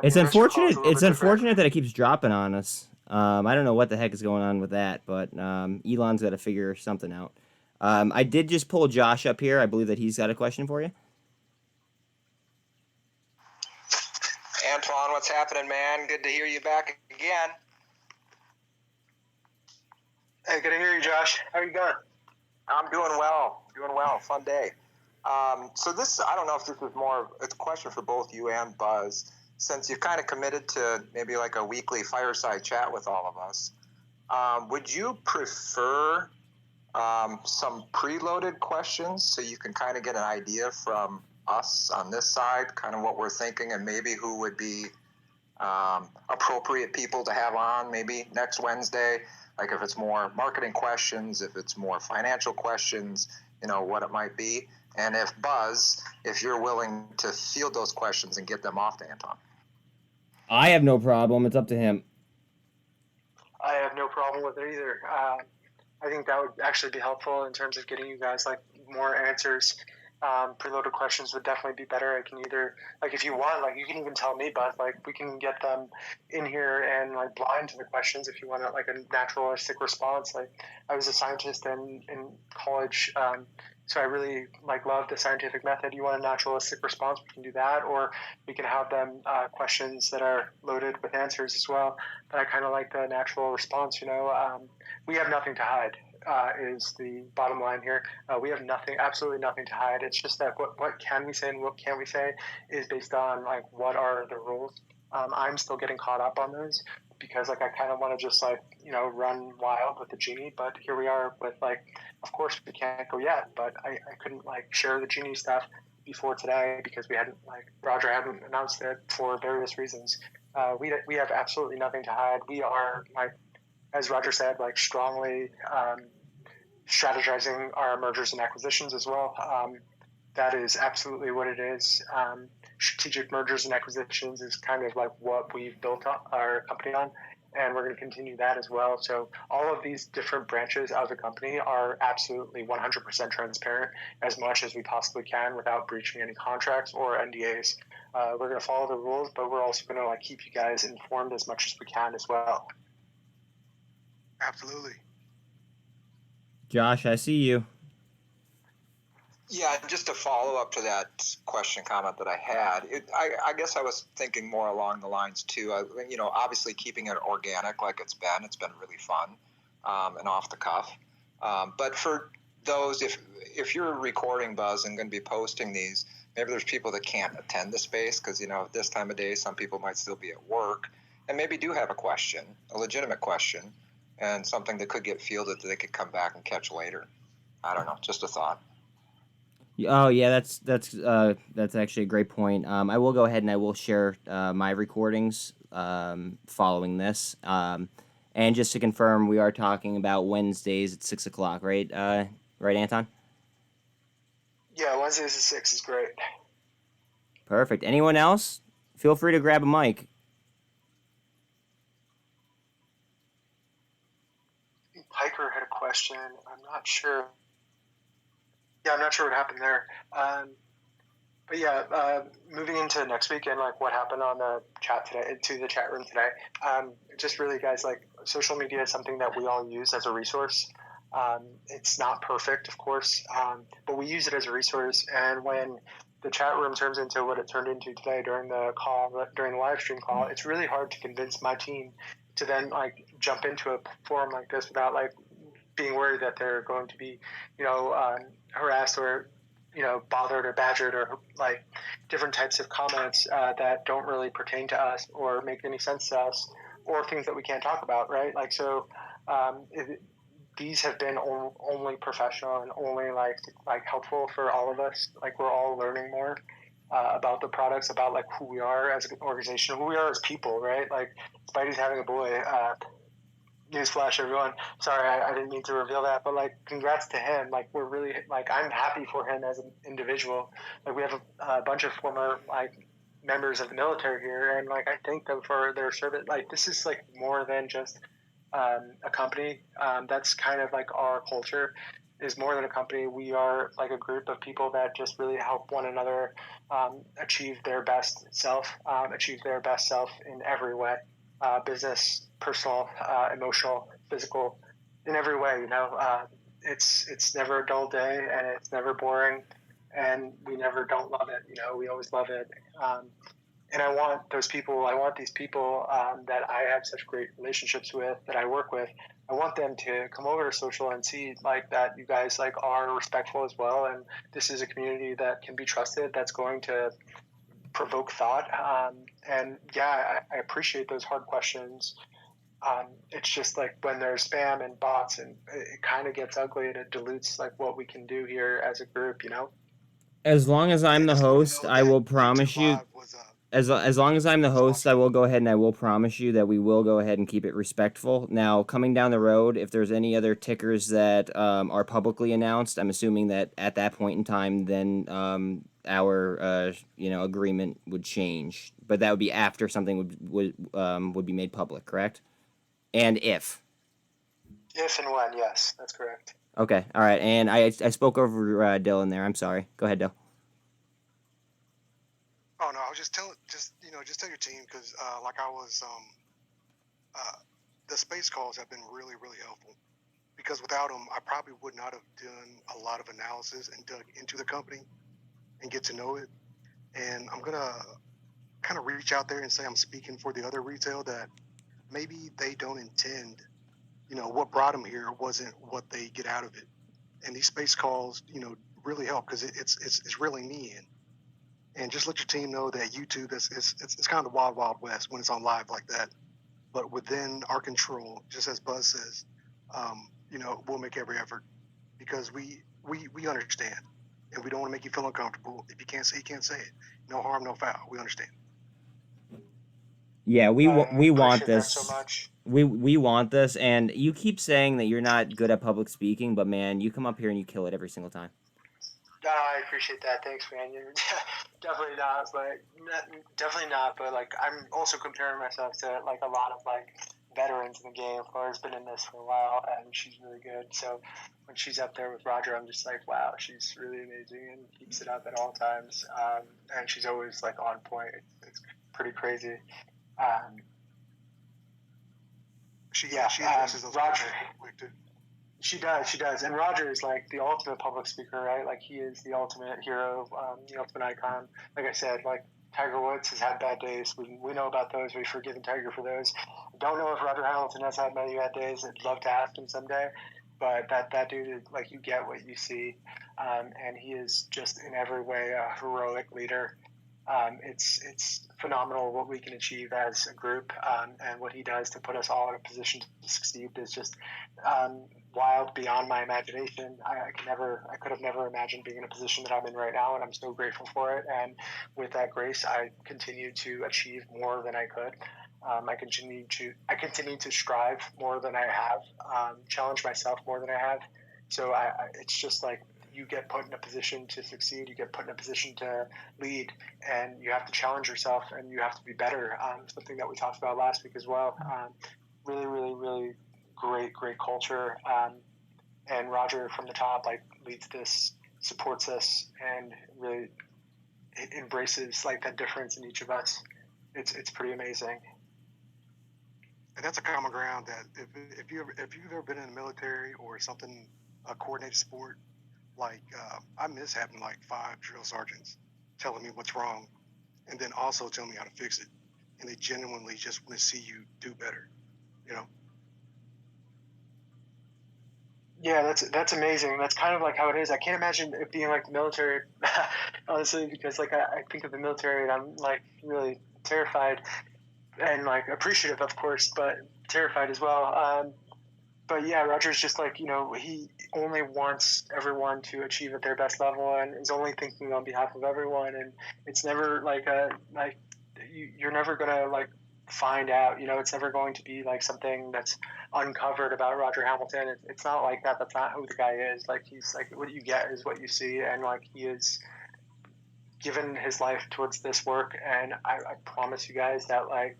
It's unfortunate. It's unfortunate that it keeps dropping on us. I don't know what the heck is going on with that, but Elon's got to figure something out. I did just pull Josh up here. I believe that he's got a question for you. Antoine, what's happening, man? Good to hear you back again. Hey, good to hear you, Josh. How are you going? I'm doing well. Fun day. So this, I don't know if this is more, it's a question for both you and Buzz. Since you've kind of committed to maybe like a weekly fireside chat with all of us, would you prefer some preloaded questions so you can kind of get an idea from us on this side, kind of what we're thinking, and maybe who would be appropriate people to have on maybe next Wednesday? Like if it's more marketing questions, if it's more financial questions, what it might be. And if Buzz, if you're willing to field those questions and get them off to Anton. I have no problem. It's up to him. I have no problem with it either. I think that would actually be helpful in terms of getting you guys like more answers. Preloaded questions would definitely be better. I can either, like, if you want, like, you can even tell me, but like, we can get them in here and like blind to the questions if you want like a naturalistic response. Like, I was a scientist in college, so I really like love the scientific method. You want a naturalistic response, we can do that, or we can have them questions that are loaded with answers as well. But I kind of like the natural response. We have nothing to hide. Is the bottom line here. We have nothing, absolutely nothing to hide. It's just that what can we say and what can't we say is based on like what are the rules. I'm still getting caught up on those because like I kind of want to just like run wild with the genie, but here we are with like, of course we can't go yet, but I couldn't like share the genie stuff before today because Roger hadn't announced it for various reasons. We have absolutely nothing to hide. We are like, as Roger said, like strongly strategizing our mergers and acquisitions as well. That is absolutely what it is. Strategic mergers and acquisitions is kind of like what we've built our company on, and we're going to continue that as well. So all of these different branches of the company are absolutely 100% transparent as much as we possibly can without breaching any contracts or NDAs. We're going to follow the rules, but we're also going to like keep you guys informed as much as we can as well. Absolutely. Josh, I see you. Yeah, just to follow up to that question comment that I had, I guess I was thinking more along the lines too. Obviously keeping it organic like it's been really fun and off the cuff. But for those, if you're recording, Buzz, and going to be posting these, maybe there's people that can't attend the space because at this time of day, some people might still be at work and maybe do have a question, a legitimate question, and something that could get fielded that they could come back and catch later. I don't know, just a thought. Oh yeah, that's actually a great point. I will go ahead and I will share my recordings following this. And just to confirm, we are talking about Wednesdays at 6:00, right? Right, Anton? Yeah, Wednesdays at 6 is great. Perfect. Anyone else? Feel free to grab a mic. Hiker had a question. I'm not sure. Yeah, I'm not sure what happened there. But yeah, moving into next week and like what happened on the chat today, to the chat room today. Just really, guys, like social media is something that we all use as a resource. It's not perfect, of course, but we use it as a resource. And when the chat room turns into what it turned into today during the live stream call, it's really hard to convince my team to then like jump into a forum like this without like being worried that they're going to be, harassed or, bothered or badgered or like different types of comments that don't really pertain to us or make any sense to us or things that we can't talk about, right? Like, so these have been only professional and only like helpful for all of us. Like, we're all learning more about the products, about like who we are as an organization, who we are as people, right? Like, Spidey's having a boy. Newsflash, everyone. Sorry, I didn't mean to reveal that, but like, congrats to him. Like, we're really like, I'm happy for him as an individual. Like, we have a bunch of former like members of the military here, and like, I thank them for their service. Like, this is like more than just a company. That's kind of like our culture. Is more than a company. We are like a group of people that just really help one another achieve their best self in every way. Business, personal, emotional, physical, in every way. It's never a dull day, and it's never boring, and we never don't love it. We always love it. And I want these people that I have such great relationships with, that I work with. I want them to come over to social and see like that you guys like are respectful as well, and this is a community that can be trusted, that's going to provoke thought. And yeah, I appreciate those hard questions. It's just like when there's spam and bots, and it kind of gets ugly, and it dilutes like what we can do here as a group, you know. As long as I'm the Just let 'em host, know I that will YouTube promise you. Live was As long as I'm the host, I sponsored. will go ahead and I will promise you that we will go ahead and keep it respectful. Now, coming down the road, if there's any other tickers that are publicly announced, I'm assuming that at that point in time, then our agreement would change. But that would be after something would be made public, correct? And if. If and when, yes, that's correct. Okay, all right. And I spoke over Dylan there. I'm sorry. Go ahead, Dylan. Oh no, I was just just tell your team, because like I was the space calls have been really really helpful, because without them I probably would not have done a lot of analysis and dug into the company and get to know it. And I'm gonna kind of reach out there and say I'm speaking for the other retail, that maybe they don't intend, what brought them here wasn't what they get out of it. And these space calls, really help, because it's really me in. And just let your team know that YouTube it's kind of the wild wild west when it's on live like that. But within our control, just as Buzz says, we'll make every effort, because we understand, and we don't want to make you feel uncomfortable. If you can't say, you can't say it. No harm, no foul. We understand. Yeah, we I want appreciate that so this. much. We want this, and you keep saying that you're not good at public speaking, but man, you come up here and you kill it every single time. I appreciate that. Thanks, man. You're definitely not, but definitely not. But like, I'm also comparing myself to like a lot of like veterans in the game. Laura's been in this for a while, and she's really good. So when she's up there with Roger, I'm just like, wow, she's really amazing and keeps it up at all times. And she's always like on point. It's pretty crazy. She addresses those Roger. quick too. She does. And Roger is like the ultimate public speaker, right? Like he is the ultimate hero, the ultimate icon. Like I said, like Tiger Woods has had bad days. We know about those. We've forgiven Tiger for those. I don't know if Roger Hamilton has had many bad days. I'd love to ask him someday. But that dude is like, you get what you see. And he is just in every way a heroic leader. It's phenomenal what we can achieve as a group, and what he does to put us all in a position to succeed is just wild beyond my imagination. I could have never imagined being in a position that I'm in right now, and I'm so grateful for it. And with that grace, I continue to achieve more than I could. I continue to strive more than I have, challenge myself more than I have. So it's just like, you get put in a position to succeed, you get put in a position to lead, and you have to challenge yourself and you have to be better. Something that we talked about last week as well. Really, really, really great culture. And Roger from the top like leads this, supports us, and really embraces like that difference in each of us. It's pretty amazing. And that's a common ground, that if you've ever been in the military or something, a coordinated sport, like I miss having like 5 drill sergeants telling me what's wrong, and then also telling me how to fix it, and they genuinely just want to see you do better, Yeah, that's amazing. That's kind of like how it is. I can't imagine it being like the military, honestly, because like I think of the military and I'm like really terrified and like appreciative, of course, but terrified as well. But yeah, Roger's just like, he only wants everyone to achieve at their best level and is only thinking on behalf of everyone. And it's never like you're never gonna like find out, it's never going to be like something that's uncovered about Roger Hamilton. It's not like that. That's not who the guy is. Like, he's like, what you get is what you see. And like, he is given his life towards this work. And I promise you guys that like,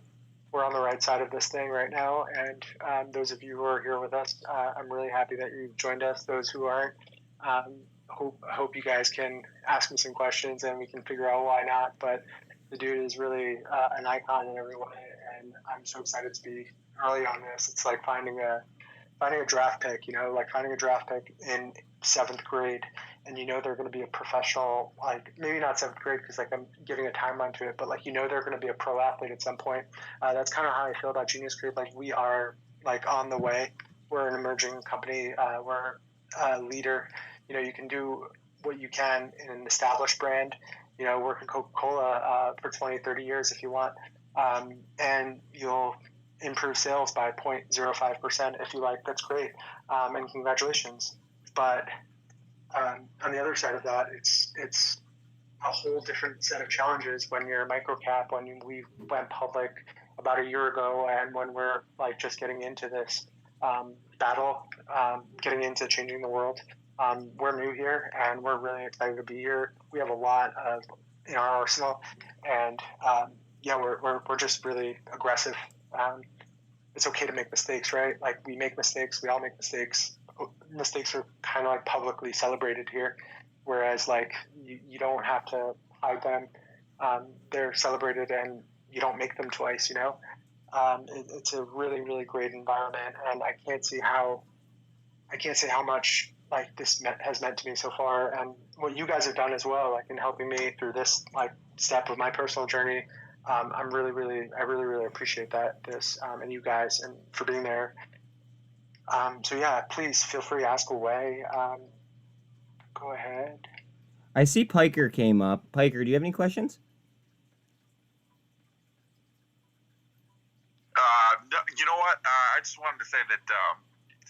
we're on the right side of this thing right now. And those of you who are here with us, I'm really happy that you've joined us. Those who aren't, hope you guys can ask me some questions and we can figure out why not. But the dude is really an icon in every way, and I'm so excited to be early on this. It's like finding a draft pick, like finding a draft pick in 7th grade, and they're going to be a professional, like maybe not 7th grade because like I'm giving a timeline to it, but like they're going to be a pro athlete at some point. That's kind of how I feel about Genius Group. Like, we are like on the way, we're an emerging company. We're a leader. You know, you can do what you can in an established brand. You know, work in Coca-Cola for 20, 30 years if you want, and you'll improve sales by 0.05% if you like. That's great, and congratulations. But on the other side of that, it's a whole different set of challenges when you're a microcap, when we went public about a year ago, and when we're like just getting into this battle, getting into changing the world. We're new here, and we're really excited to be here. We have a lot of in our arsenal, and yeah, we're just really aggressive. It's okay to make mistakes, right? Like, we make mistakes, we all make mistakes. Mistakes are kind of like publicly celebrated here, whereas like you don't have to hide them. They're celebrated, and you don't make them twice. You know, it's a really, really great environment, and I can't say how much like this has meant to me so far, and what you guys have done as well, like in helping me through this like step of my personal journey. I really appreciate this, and you guys, and for being there. So yeah, please feel free to ask away. Go ahead. I see Piker came up. Piker, do you have any questions? No, you know what? I just wanted to say that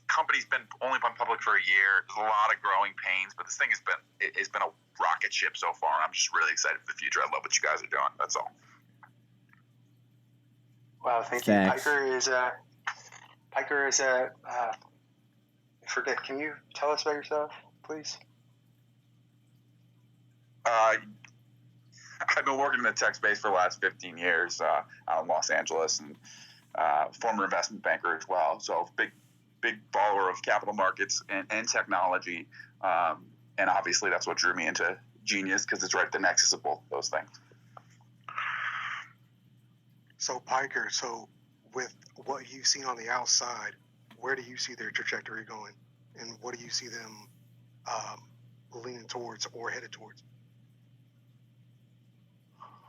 company's only been public for a year. There's a lot of growing pains, but this thing has been a rocket ship so far, and I'm just really excited for the future. I love what you guys are doing. That's all. Wow, thank you. Piker is a. Forget. Can you tell us about yourself, please? I've been working in the tech space for the last 15 years out in Los Angeles, and former investment banker as well. So big follower of capital markets and technology, and obviously that's what drew me into Genius, because it's right at the nexus of both of those things. So Piker, with what you've seen on the outside, where do you see their trajectory going, and what do you see them leaning towards or headed towards?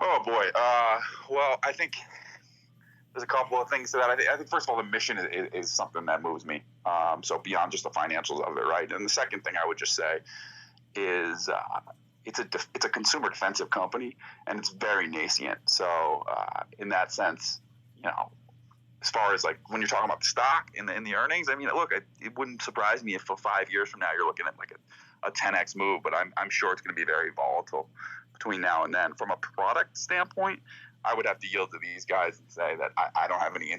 Oh boy. Well, I think there's a couple of things to that. I think first of all, the mission is something that moves me. So beyond just the financials of it, right? And the second thing I would just say is it's a consumer defensive company, and it's very nascent. So in that sense, you know, as far as like when you're talking about the stock in the earnings, I mean, look, it wouldn't surprise me if for 5 years from now you're looking at like a 10x move, but I'm sure it's going to be very volatile between now and then. From a product standpoint, I would have to yield to these guys and say that I don't have any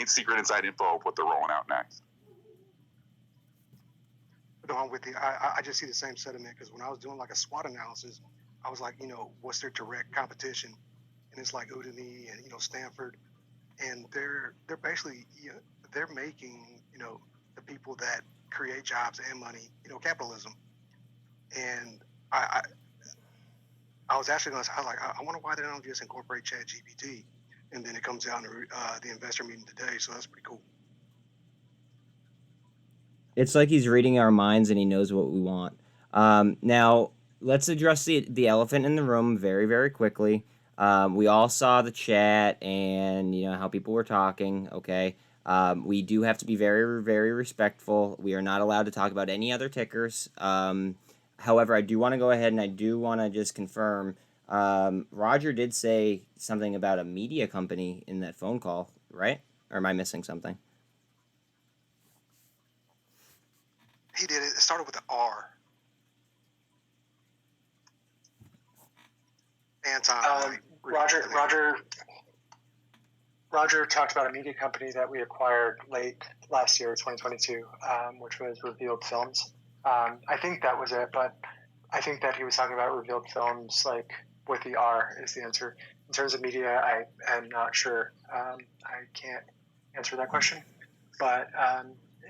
secret inside info of what they're rolling out next. No, I'm with you. I just see the same sentiment, because when I was doing like a SWOT analysis, I was like, you know, what's their direct competition? And it's like Udemy and, you know, Stanford, and they're basically, you know, they're making, you know, the people that create jobs and money, you know, capitalism. And I was actually going to say, I was like, I wonder why they don't just incorporate ChatGPT, and then it comes out in the investor meeting today. So that's pretty cool. It's like he's reading our minds and he knows what we want. Now, let's address the elephant in the room very, very quickly. We all saw the chat and, you know, how people were talking, okay? We do have to be very, very respectful. We are not allowed to talk about any other tickers. However, I do want to go ahead and I do want to just confirm, Roger did say something about a media company in that phone call, right? Or am I missing something? He did it. It started with an R. Roger talked about a media company that we acquired late last year, 2022, which was Revealed Films. I think that was it, but I think that he was talking about Revealed Films, like with the R is the answer. In terms of media, I am not sure. I can't answer that question. But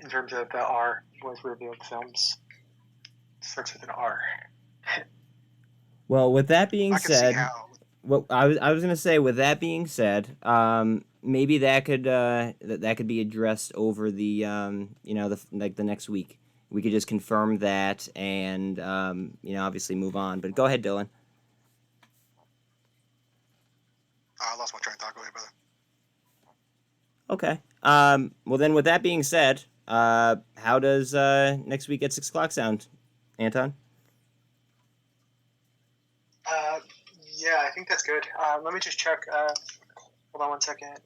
in terms of the R, was Revealed Films. It starts with an R. Well, with that being said, what I was gonna say, with that being said, maybe that could be addressed over the you know, the next week. We could just confirm that and you know, obviously move on. But go ahead, Dylan. I lost my train of thought. Go ahead, brother. Okay. Well, then, with that being said, how does next week at 6 o'clock sound, Anton? Yeah, I think that's good. Let me just check. Hold on one second.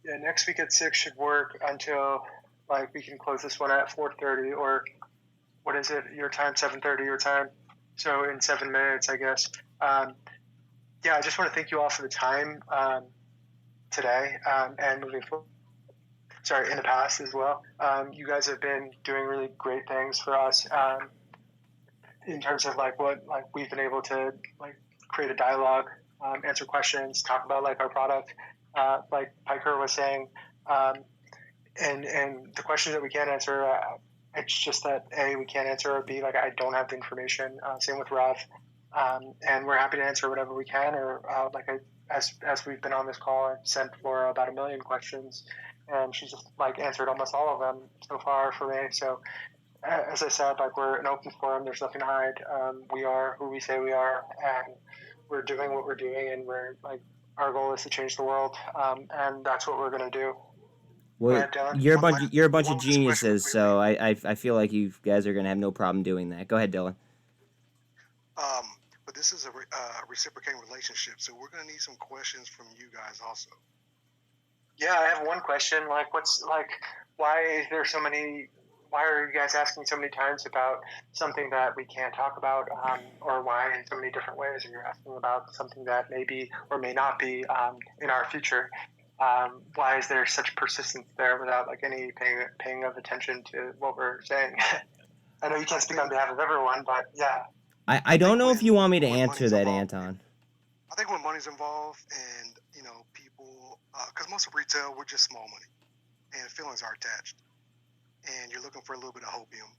Yeah, next week at 6 should work until like we can close this one at 4:30, or what is it? Your time, 7:30 your time. So in 7 minutes, I guess. Yeah, I just want to thank you all for the time today and moving forward. Sorry, in the past as well. You guys have been doing really great things for us in terms of like what like we've been able to like create a dialogue, answer questions, talk about like our product, like Piker was saying, and the questions that we can't answer. It's just that A, we can't answer, or B, like I don't have the information. Same with Rav, and we're happy to answer whatever we can. Or as we've been on this call, I've sent Laura about 1 million questions, and she's just like answered almost all of them so far for me. So as I said, like we're an open forum. There's nothing to hide. We are who we say we are, and we're doing what we're doing, and we're like our goal is to change the world, and that's what we're gonna do. Well, Dylan. you're a bunch of one last question geniuses, before you so I feel like you guys are gonna have no problem doing that. Go ahead, Dylan. But this is a reciprocating relationship, so we're gonna need some questions from you guys also. Yeah, I have one question. Like, why is there so many? Why are you guys asking so many times about something that we can't talk about, or why in so many different ways are you asking about something that may be or may not be in our future? Why is there such persistence there without like any paying of attention to what we're saying? I know you can't speak on behalf of everyone, but yeah. I don't know if you want me to when answer money's that, involved, Anton. I think when money's involved, and people, because most of retail, we're just small money, and feelings are attached, and you're looking for a little bit of hopium,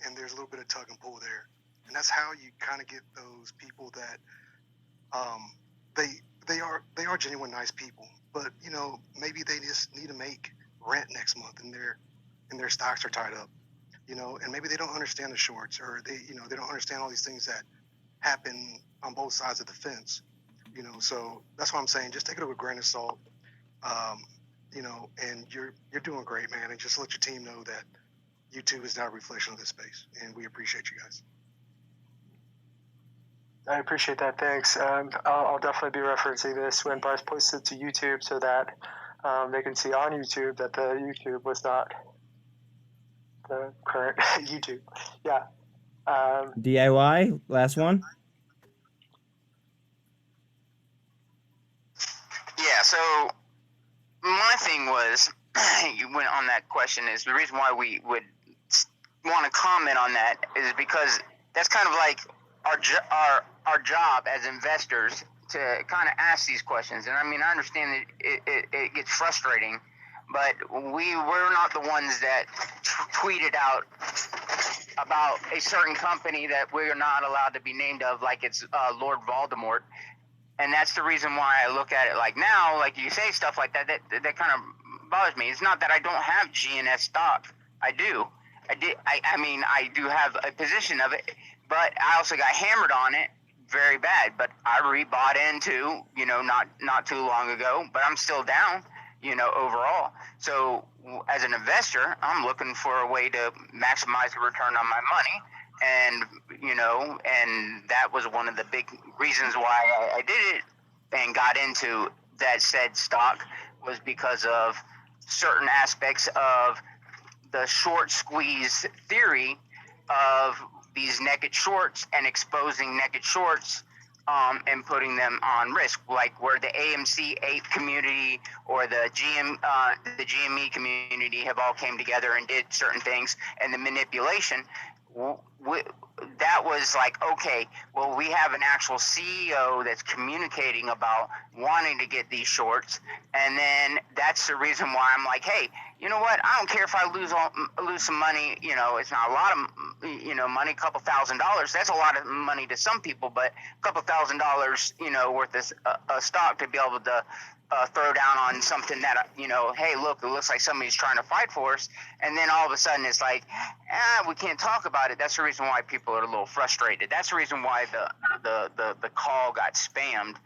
and there's a little bit of tug and pull there, and that's how you kind of get those people that, they are genuine nice people, but maybe they just need to make rent next month, and their stocks are tied up, and maybe they don't understand the shorts, or they don't understand all these things that happen on both sides of the fence. So that's why I'm saying just take it with a grain of salt. And you're doing great, man. And just let your team know that YouTube is not a reflection of this space, and we appreciate you guys. I appreciate that. Thanks. I'll definitely be referencing this when Bryce posts it to YouTube so that they can see on YouTube that the YouTube was not the current YouTube. Yeah. DIY, last one. Yeah, so my thing was, you went on that question, is the reason why we would want to comment on that is because that's kind of like our job as investors to kind of ask these questions. And I mean, I understand that it gets frustrating, but we're not the ones that tweeted out about a certain company that we're not allowed to be named of, like it's Lord Voldemort. And that's the reason why I look at it like now, like you say stuff like that kind of bothers me. It's not that I don't have GNS stock. I do. I do have a position of it, but I also got hammered on it very bad. But I rebought into, not too long ago, but I'm still down, overall. So as an investor, I'm looking for a way to maximize the return on my money. And and that was one of the big reasons why I did it and got into that said stock, was because of certain aspects of the short squeeze theory of these naked shorts and exposing naked shorts, and putting them on risk, like where the AMC 8 community or the GME community have all came together and did certain things, and the manipulation. That was like, okay, well, we have an actual CEO that's communicating about wanting to get these shorts, and then that's the reason why I'm like, hey, you know what? I don't care if I lose some money. It's not a lot of money, a couple $1,000s. That's a lot of money to some people, but a couple $1,000, worth of stock to be able to throw down on something that, hey, look, it looks like somebody's trying to fight for us, and then all of a sudden it's like, we can't talk about it. That's the reason reason why people are a little frustrated. That's the reason why the call got spammed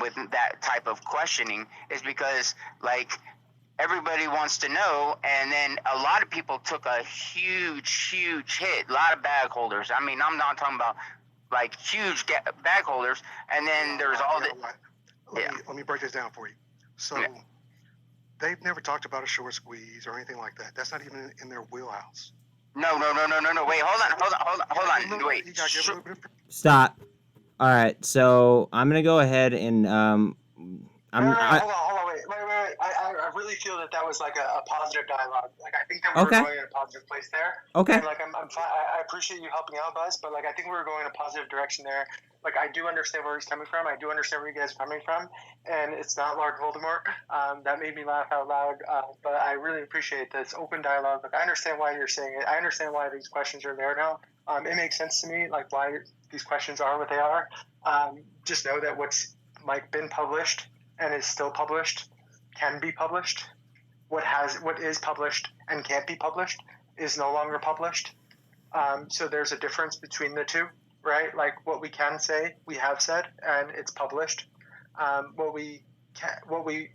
with that type of questioning, is because like everybody wants to know, and then a lot of people took a huge hit. A lot of bag holders. I mean, I'm not talking about like huge bag holders, and then there's all the. Let me break this down for you. So they've never talked about a short squeeze or anything like that. That's not even in their wheelhouse. No. Wait, hold on. Wait. You gotta give a little bit of Stop. All right, so I'm gonna go ahead and hold on, wait. I really feel that was like a positive dialogue. Like, I think that we were going in a positive place there. Okay. And like, I'm I appreciate you helping out, Buzz, but like, I think we were going in a positive direction there. Like, I do understand where he's coming from. I do understand where you guys are coming from, and it's not Lord Voldemort. That made me laugh out loud. But I really appreciate this open dialogue. Like, I understand why you're saying it. I understand why these questions are there now. It makes sense to me, like why these questions are what they are. Just know that what's like been published and is still published can be published. What is published and can't be published is no longer published. So there's a difference between the two, right? Like, what we can say, we have said, and it's published. What we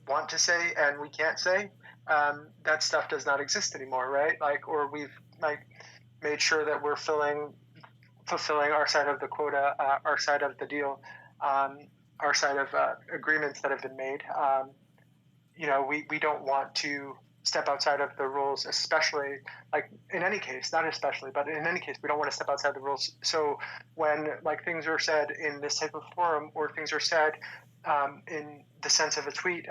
want to say and we can't say, that stuff does not exist anymore, right? Like, or we've like made sure that we're fulfilling our side of the quota, our side of the deal, our side of agreements that have been made. We don't want to step outside of the rules, especially like in any case, not especially, but in any case, we don't want to step outside the rules. So when like things are said in this type of forum, or things are said in the sense of a tweet,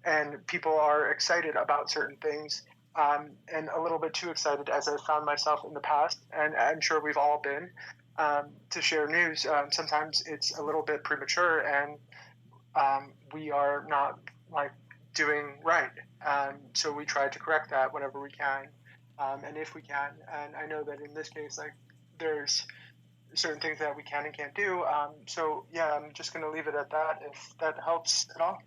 and people are excited about certain things, and a little bit too excited, as I've found myself in the past, and I'm sure we've all been, to share news. Sometimes it's a little bit premature, and we are not like doing right. So we try to correct that whenever we can, and if we can. And I know that in this case, like, there's certain things that we can and can't do. So yeah, I'm just going to leave it at that, if that helps at all.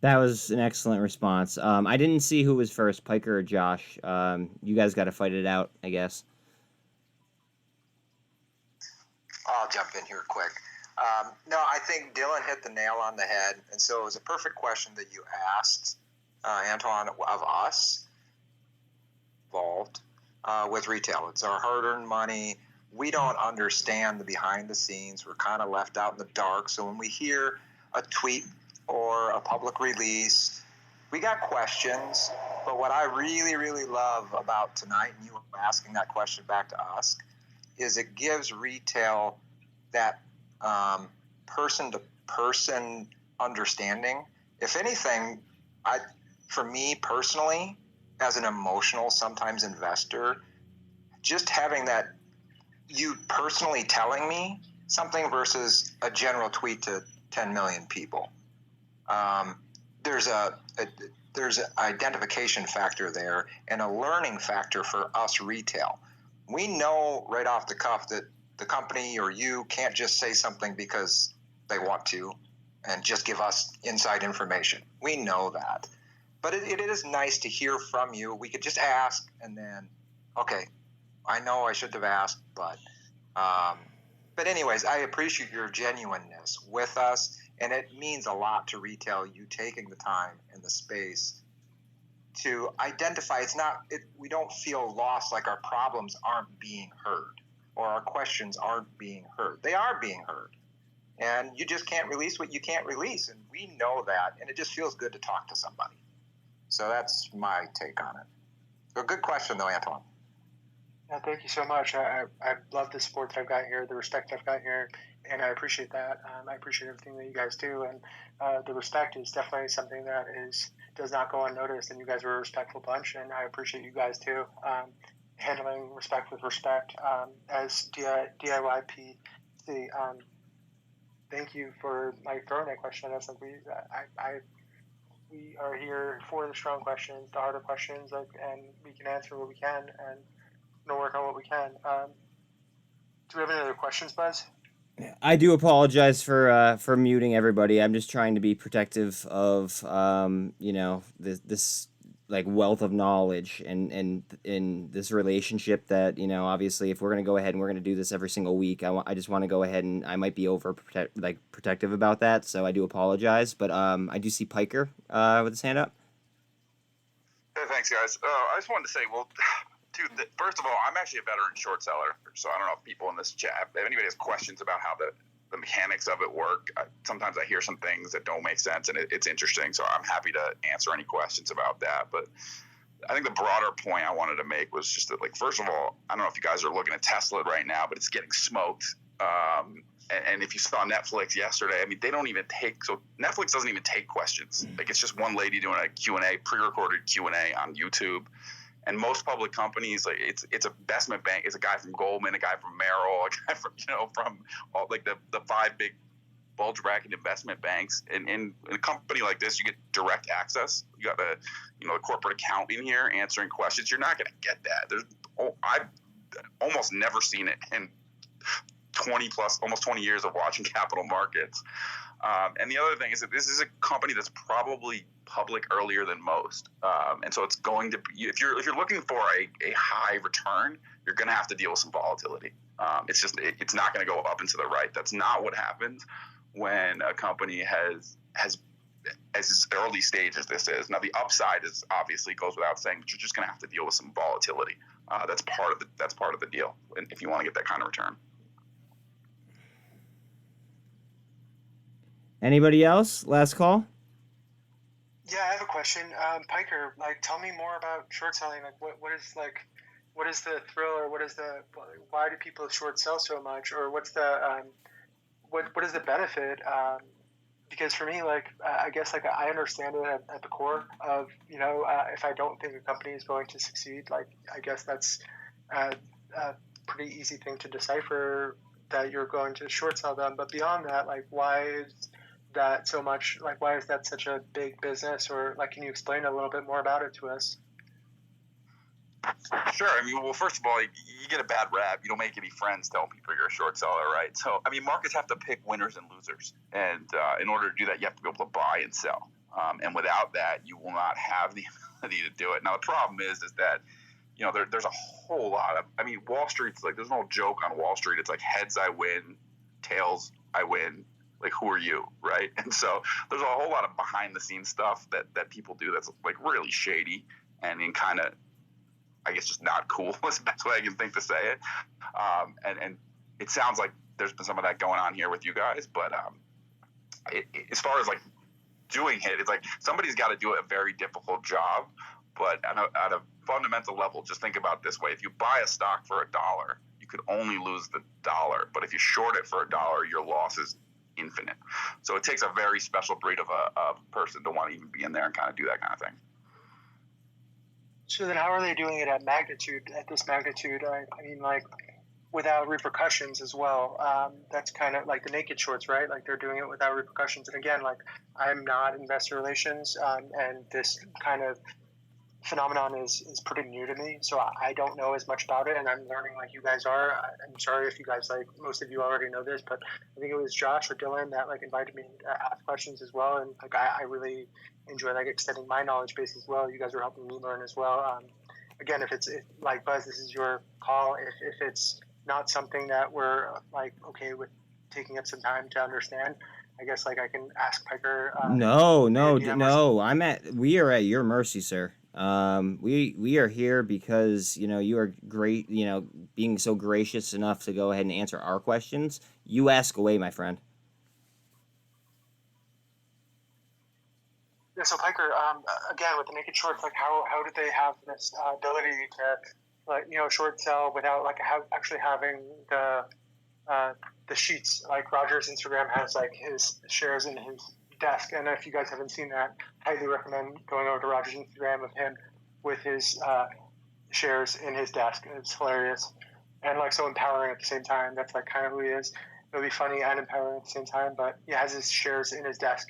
That was an excellent response. I didn't see who was first, Piker or Josh. You guys got to fight it out, I guess. I'll jump in here quick. No, I think Dylan hit the nail on the head, and so it was a perfect question that you asked, Antoine, of us involved with retail. It's our hard-earned money. We don't understand the behind the scenes. We're kind of left out in the dark. So when we hear a tweet or a public release, we got questions. But what I really, really love about tonight, and you asking that question back to us, is it gives retail that person-to-person understanding. If anything, for me personally, as an emotional, sometimes investor, just having that, you personally telling me something versus a general tweet to 10 million people. There's an identification factor there and a learning factor for us retail. We know right off the cuff that the company or you can't just say something because they want to and just give us inside information. We know that. But it is nice to hear from you. We could just ask and then, okay, I know I should have asked, but anyways, I appreciate your genuineness with us, and it means a lot to retail, you taking the time and the space to identify. We don't feel lost, like our problems aren't being heard or our questions aren't being heard. They are being heard. And you just can't release what you can't release. And we know that. And it just feels good to talk to somebody. So that's my take on it. So good question, though, Antoine. Yeah, thank you so much. I love the support that I've got here, the respect I've got here, and I appreciate that. I appreciate everything that you guys do. And the respect is definitely something that does not go unnoticed. And you guys are a respectful bunch, and I appreciate you guys too. Handling respect with respect. As DIYPC, thank you for throwing that question at us. Like, we are here for the strong questions, the harder questions, and we can answer what we can and work on what we can. Do we have any other questions, Buzz? I do apologize for muting everybody. I'm just trying to be protective of this like wealth of knowledge and in this relationship that, you know, obviously if we're going to go ahead and we're going to do this every single week, I just want to go ahead, and I might be protective about that, so I do apologize. But I do see Piker with his hand up. Hey, thanks, guys. I just wanted to say, well, dude, first of all, I'm actually a veteran short seller, so I don't know if people in this chat, if anybody has questions about how the mechanics of it work. Sometimes I hear some things that don't make sense, and it's interesting, so I'm happy to answer any questions about that. But I think the broader point I wanted to make was just that, like, first of all, I don't know if you guys are looking at Tesla right now, but it's getting smoked. And if you saw Netflix yesterday, I mean, they don't even take, so Netflix doesn't even take questions. Like, it's just one lady doing a Q&A, pre-recorded Q&A on YouTube. And most public companies, like, it's investment bank. It's a guy from Goldman, a guy from Merrill, a guy from, you know, from all, like, the five big bulge bracket investment banks. And in a company like this, you get direct access. You got the, you know, the corporate account in here answering questions. You're not going to get that. I've almost never seen it in 20 years of watching capital markets. And the other thing is that this is a company that's probably public earlier than most. And so it's going to be, if you're looking for a high return, you're going to have to deal with some volatility. It's not going to go up and to the right. That's not what happens when a company has as early stage as this is. Now, the upside is obviously goes without saying, but you're just going to have to deal with some volatility. That's part of the deal if you want to get that kind of return. Anybody else? Last call. Yeah, I have a question. Piker, like, tell me more about short selling. Like, what is the thrill, or why do people short sell so much, or what's the what is the benefit? Because for me, like, I guess, like, I understand it at the core of, you know, if I don't think a company is going to succeed, like, I guess that's a pretty easy thing to decipher, that you're going to short sell them. But beyond that, like, why is that so much? Like, why is that such a big business? Or, like, can you explain a little bit more about it to us? Sure. I mean, well, first of all, you get a bad rap. You don't make any friends telling people you're a short seller, right? So, I mean, markets have to pick winners and losers. And in order to do that, you have to be able to buy and sell. And without that, you will not have the ability to do it. Now, the problem is that, you know, there's a whole lot of, I mean, Wall Street's like, there's no joke on Wall Street. It's like heads I win, tails I win. Like, who are you, right? And so there's a whole lot of behind the scenes stuff that people do that's, like, really shady and in kind of, I guess, just not cool. That's the best way I can think to say it. And it sounds like there's been some of that going on here with you guys, but as far as, like, doing it, it's like somebody's got to do a very difficult job. But at a fundamental level, just think about it this way: if you buy a stock for $1, you could only lose the $1. But if you short it for $1, your loss is infinite. So it takes a very special breed of a person to want to even be in there and kind of do that kind of thing. So then, how are they doing it at this magnitude? I mean, like, without repercussions as well. That's kind of like the naked shorts, right? Like, they're doing it without repercussions. And again, like, I'm not investor relations, and this kind of phenomenon is pretty new to me, so I don't know as much about it, and I'm learning like you guys are. I'm sorry if you guys, like, most of you already know this, but I think it was Josh or Dylan that, like, invited me to ask questions as well, and, like, I really enjoy, like, extending my knowledge base as well. You guys are helping me learn as well. Again, if like, Buzz, this is your call. If it's not something that we're, like, okay with taking up some time to understand, I guess, like, I can ask Piker. No. We are at your mercy, sir. We are here because, you know, you are great, you know, being so gracious enough to go ahead and answer our questions. You ask away, my friend. Yeah, so Piker, again, with the naked shorts, like, how did they have this ability to, like, you know, short sell without, like, actually having the sheets? Like, Roger's Instagram has, like, his shares in his desk, and if you guys haven't seen that, highly recommend going over to Roger's Instagram of him with his shares in his desk. It's hilarious and, like, so empowering at the same time. That's, like, kind of who he is. It'll be funny and empowering at the same time, but he has his shares in his desk.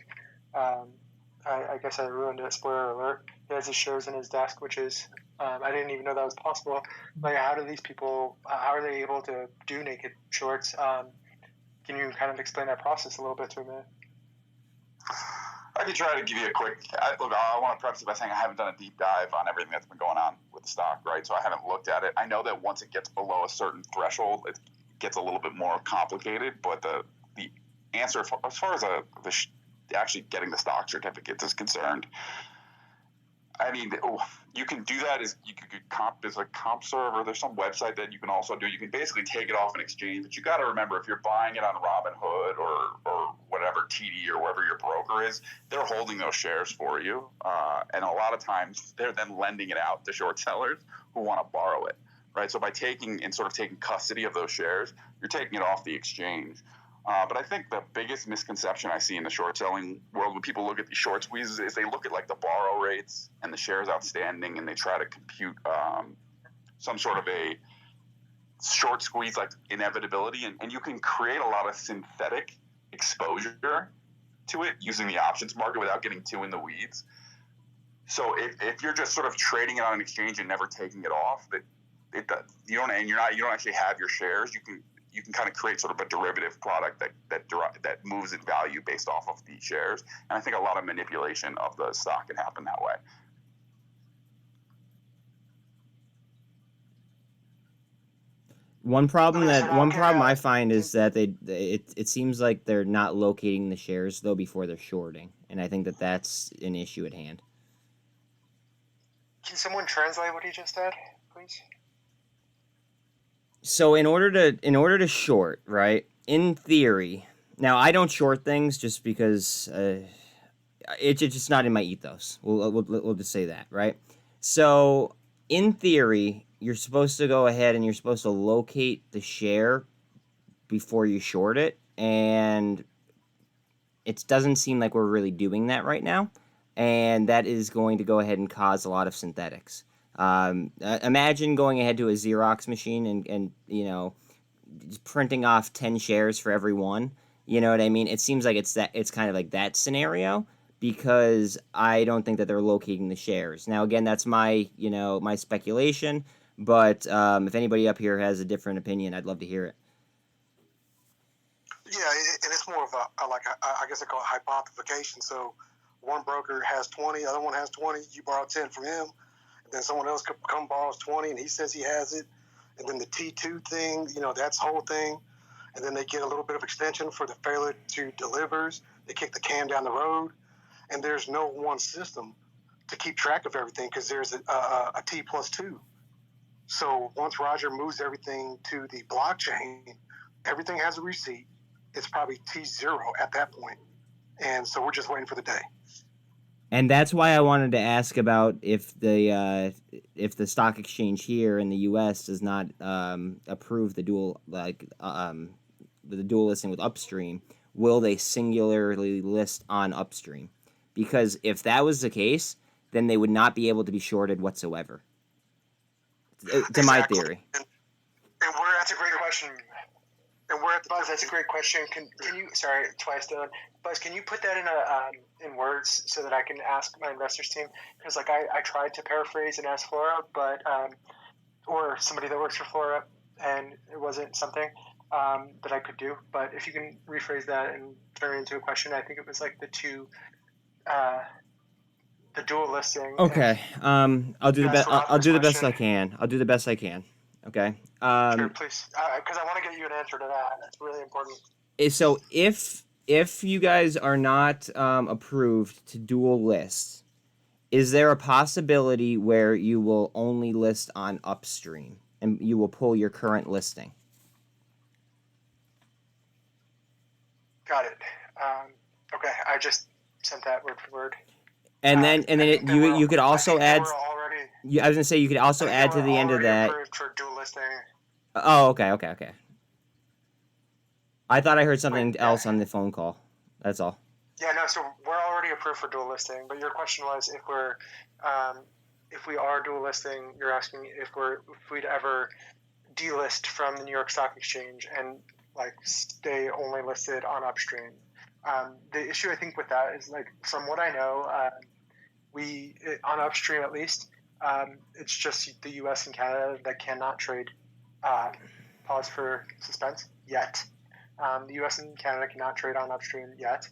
I guess I ruined it. Spoiler alert. He has his shares in his desk, which is, I didn't even know that was possible. Like, how do these people, how are they able to do naked shorts? Can you kind of explain that process a little bit to me? I could try to give you a quick. Look, I want to preface it by saying I haven't done a deep dive on everything that's been going on with the stock, right? So I haven't looked at it. I know that once it gets below a certain threshold, it gets a little bit more complicated. But the answer, as far as actually getting the stock certificates is concerned, I mean, you can do that. There's a comp server. There's some website that you can also do. You can basically take it off an exchange, but you got to remember if you're buying it on Robinhood or whatever TD or wherever your broker is, they're holding those shares for you, and a lot of times they're then lending it out to short sellers who want to borrow it, right? So by taking custody of those shares, you're taking it off the exchange. But I think the biggest misconception I see in the short selling world when people look at these short squeezes is they look at like the borrow rates and the shares outstanding and they try to compute some sort of a short squeeze like inevitability. And you can create a lot of synthetic exposure to it using the options market without getting too in the weeds. So if you're just sort of trading it on an exchange and never taking it off, you don't actually have your shares, you can kind of create sort of a derivative product that moves in value based off of the shares. And I think a lot of manipulation of the stock can happen that way. One problem I find is that it seems like they're not locating the shares though before they're shorting, and I think that's an issue at hand. Can someone translate what he just said, please? So in order to short, right? In theory, now I don't short things just because it's just not in my ethos. We'll just say that, right? So in theory, you're supposed to go ahead and you're supposed to locate the share before you short it, and it doesn't seem like we're really doing that right now, and that is going to go ahead and cause a lot of synthetics. Imagine going ahead to a Xerox machine and just printing off 10 shares for every one. You know what I mean? It seems like it's kind of like that scenario, because I don't think that they're locating the shares. Now, again, that's my speculation, but if anybody up here has a different opinion, I'd love to hear it. Yeah, and it's more of I guess I call it hypothetication. So one broker has 20, the other one has 20. You borrow 10 from him. Then someone else come borrows 20 and he says he has it. And then the T2 thing, that's whole thing. And then they get a little bit of extension for the failure to delivers. They kick the can down the road. And there's no one system to keep track of everything because there's a T+2. So once Roger moves everything to the blockchain, everything has a receipt. It's probably T0 at that point. And so we're just waiting for the day. And that's why I wanted to ask about if the stock exchange here in the U.S. does not approve the dual listing with upstream, will they singularly list on upstream? Because if that was the case, then they would not be able to be shorted whatsoever. To my theory. And that's a great question. And Buzz, that's a great question. Can you? Sorry, twice, Dylan. Buzz, can you put that in words so that I can ask my investors team? Because I tried to paraphrase and ask Flora, but or somebody that works for Flora, and it wasn't something that I could do. But if you can rephrase that and turn it into a question, I think it was like the dual listing. Okay. I'll do the best. I'll do the best I can. I'll do the best I can. Okay. Sure, please, because I want to get you an answer to that. That's really important. So if you guys are not approved to dual list, is there a possibility where you will only list on upstream and you will pull your current listing? Got it. Okay, I just sent that word for word. And then you could also add. I was gonna say you could also add to the end of that. For dual listing. Oh, okay. I thought I heard something else on the phone call. That's all. Yeah, no. So we're already approved for dual listing, but your question was if we are dual listing. You're asking if we'd ever delist from the New York Stock Exchange and stay only listed on upstream. The issue I think with that is from what I know, on upstream at least, it's just the U.S. and Canada that cannot trade. Pause for suspense. Yet, the U.S. and Canada cannot trade on upstream yet.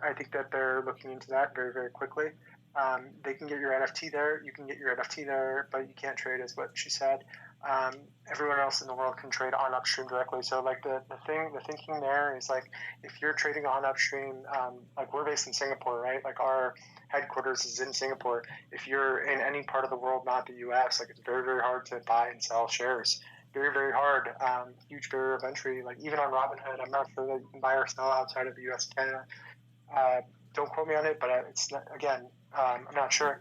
I think that they're looking into that very, very quickly. They can get your NFT there. You can get your NFT there, but you can't trade, is what she said. Everyone else in the world can trade on upstream directly. So like the thinking there is like if you're trading on upstream, like we're based in Singapore, right? Like our headquarters is in Singapore. If you're in any part of the world, not the U.S., like it's very, very hard to buy and sell shares. Very, very hard. Huge barrier of entry. Like even on Robinhood, I'm not sure that you can buy or sell outside of the U.S. and Canada. Don't quote me on it, but it's not, again, I'm not sure.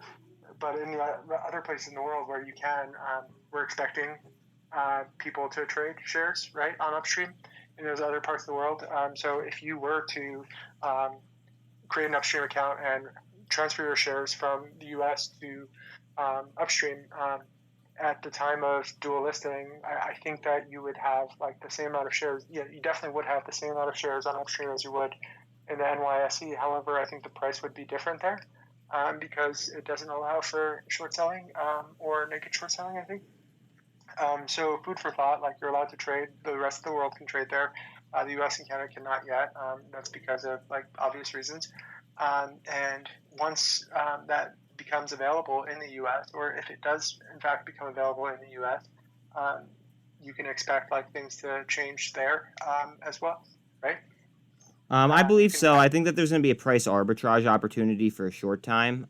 But in the other places in the world where you can, we're expecting people to trade shares, right, on upstream in those other parts of the world. So if you were to create an upstream account and transfer your shares from the U.S. to upstream at the time of dual listing, I think that you would have like the same amount of shares. Yeah, you definitely would have the same amount of shares on upstream as you would in the NYSE. However, I think the price would be different there because it doesn't allow for short selling or naked short selling, I think. So food for thought, like you're allowed to trade. The rest of the world can trade there. The U.S. and Canada cannot yet. That's because of like obvious reasons. And once that becomes available in the U.S., or if it does in fact become available in the U.S., you can expect like things to change there as well, right? I believe so. I think that there's going to be a price arbitrage opportunity for a short time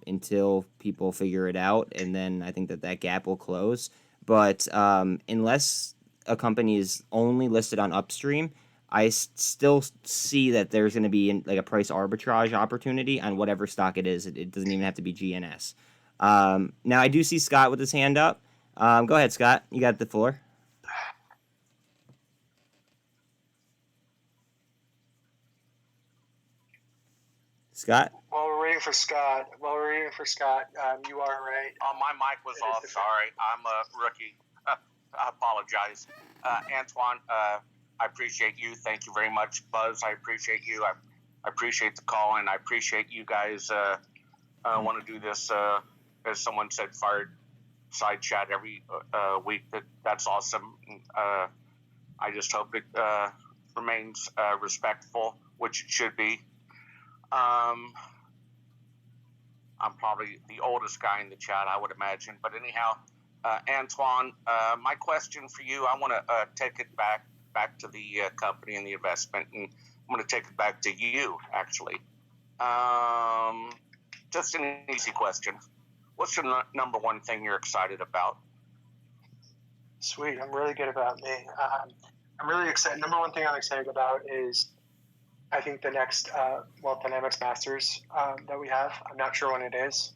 until people figure it out, and then I think that that gap will close. But unless a company is only listed on upstream, I still see that there's going to be like a price arbitrage opportunity on whatever stock it is. It doesn't even have to be GNS. Now I do see Scott with his hand up. Go ahead, Scott. You got the floor. Scott? While we're waiting for Scott, you are right. My mic was off. Sorry, I'm a rookie. I apologize. Antoine, I appreciate you. Thank you very much. Buzz, I appreciate you. I appreciate the call, and I appreciate you guys want to do this, as someone said, fireside chat every week. That's awesome. I just hope it remains respectful, which it should be. I'm probably the oldest guy in the chat, I would imagine. But anyhow, Antoine, my question for you, I want to take it back to the company and the investment, and I'm going to take it back to you, actually. Just an easy question. What's the number one thing you're excited about? Sweet. I'm really good about me. I'm really excited. Number one thing I'm excited about is I think the next Wealth Dynamics Masters that we have. I'm not sure when it is,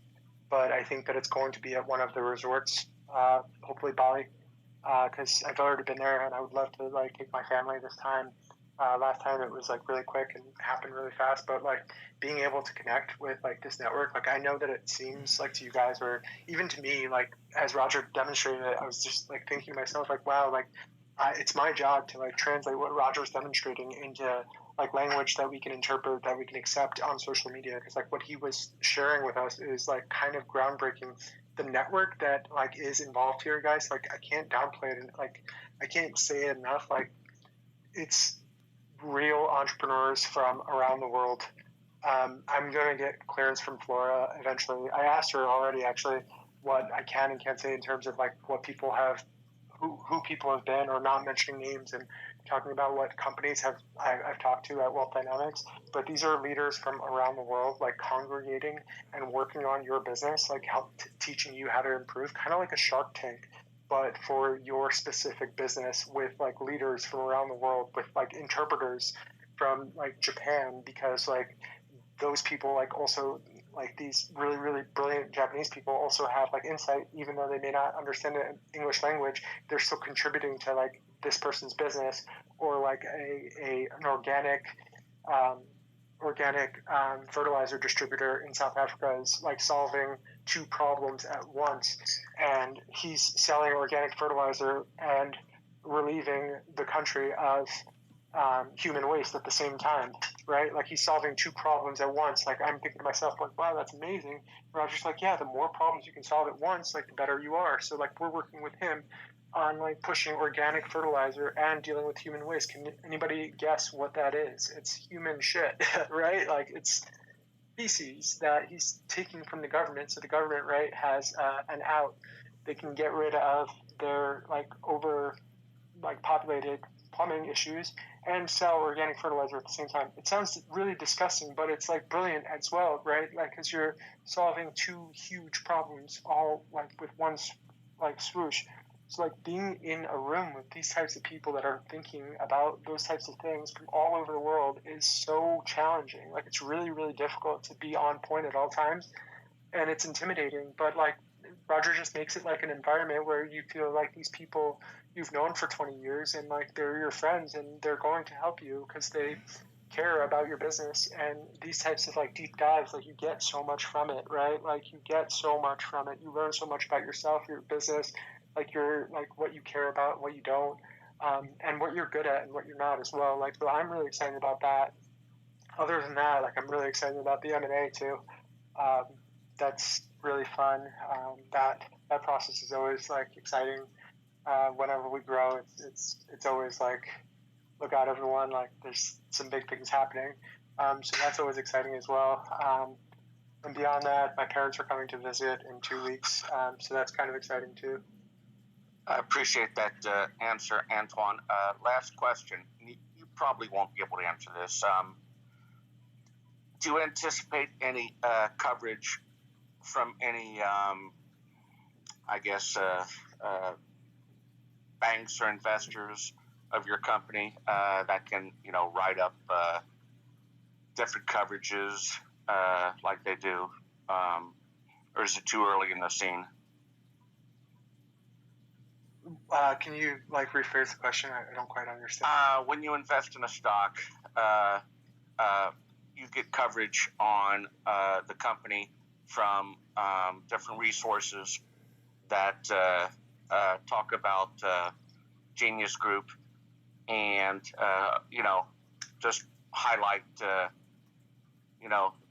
but I think that it's going to be at one of the resorts, hopefully Bali, because I've already been there and I would love to like take my family this time. Last time it was like really quick and happened really fast, but like being able to connect with like this network, like I know that it seems like to you guys, or even to me, like as Roger demonstrated it, I was just like thinking to myself, like wow, like it's my job to like translate what Roger's demonstrating into like language that we can interpret, that we can accept on social media. Because like what he was sharing with us is like kind of groundbreaking. The network that like is involved here, guys, like I can't downplay it, and like I can't say it enough. Like it's real entrepreneurs from around the world. I'm gonna get clearance from Flora eventually. I asked her already, actually, what I can and can't say in terms of like what people have, who people have been, or not mentioning names and talking about what companies I've talked to at Wealth Dynamics. But these are leaders from around the world, like congregating and working on your business, like teaching you how to improve, kind of like a Shark Tank, but for your specific business, with like leaders from around the world, with like interpreters from like Japan, because like those people like also like these really, really brilliant Japanese people also have like insight, even though they may not understand the English language, they're still contributing to like this person's business. Or like an organic fertilizer distributor in South Africa is like solving two problems at once, and he's selling organic fertilizer and relieving the country of human waste at the same time, right? Like he's solving two problems at once. Like I'm thinking to myself, like, wow, that's amazing. Roger's like, yeah, the more problems you can solve at once, like the better you are. So like we're working with him on like pushing organic fertilizer and dealing with human waste. Can anybody guess what that is? It's human shit, right? Like it's feces that he's taking from the government. So the government, right, has an out. They can get rid of their like over like populated plumbing issues and sell organic fertilizer at the same time. It sounds really disgusting, but it's like brilliant as well, right? Like because you're solving two huge problems all like with one like swoosh. So like being in a room with these types of people that are thinking about those types of things from all over the world is so challenging. Like it's really, really difficult to be on point at all times, and it's intimidating. But like Roger just makes it like an environment where you feel like these people you've known for 20 years and like they're your friends and they're going to help you because they care about your business. And these types of like deep dives, like you get so much from it, right? Like you get so much from it. You learn so much about yourself, your business, like your like what you care about, what you don't, and what you're good at and what you're not as well. Like, so I'm really excited about that. Other than that, like I'm really excited about the M&A too. That's really fun. That process is always like exciting. Whenever we grow, it's always like, look out everyone, like there's some big things happening. So that's always exciting as well. And beyond that, my parents are coming to visit in 2 weeks, so that's kind of exciting too. I appreciate that answer, Antoine. Last question. You probably won't be able to answer this. Do you anticipate any coverage from any, I guess, banks or investors of your company that can, write up different coverages like they do? Or is it too early in the scene? Can you like rephrase the question? I don't quite understand. When you invest in a stock, you get coverage on the company from different resources that talk about Genius Group and, just highlight,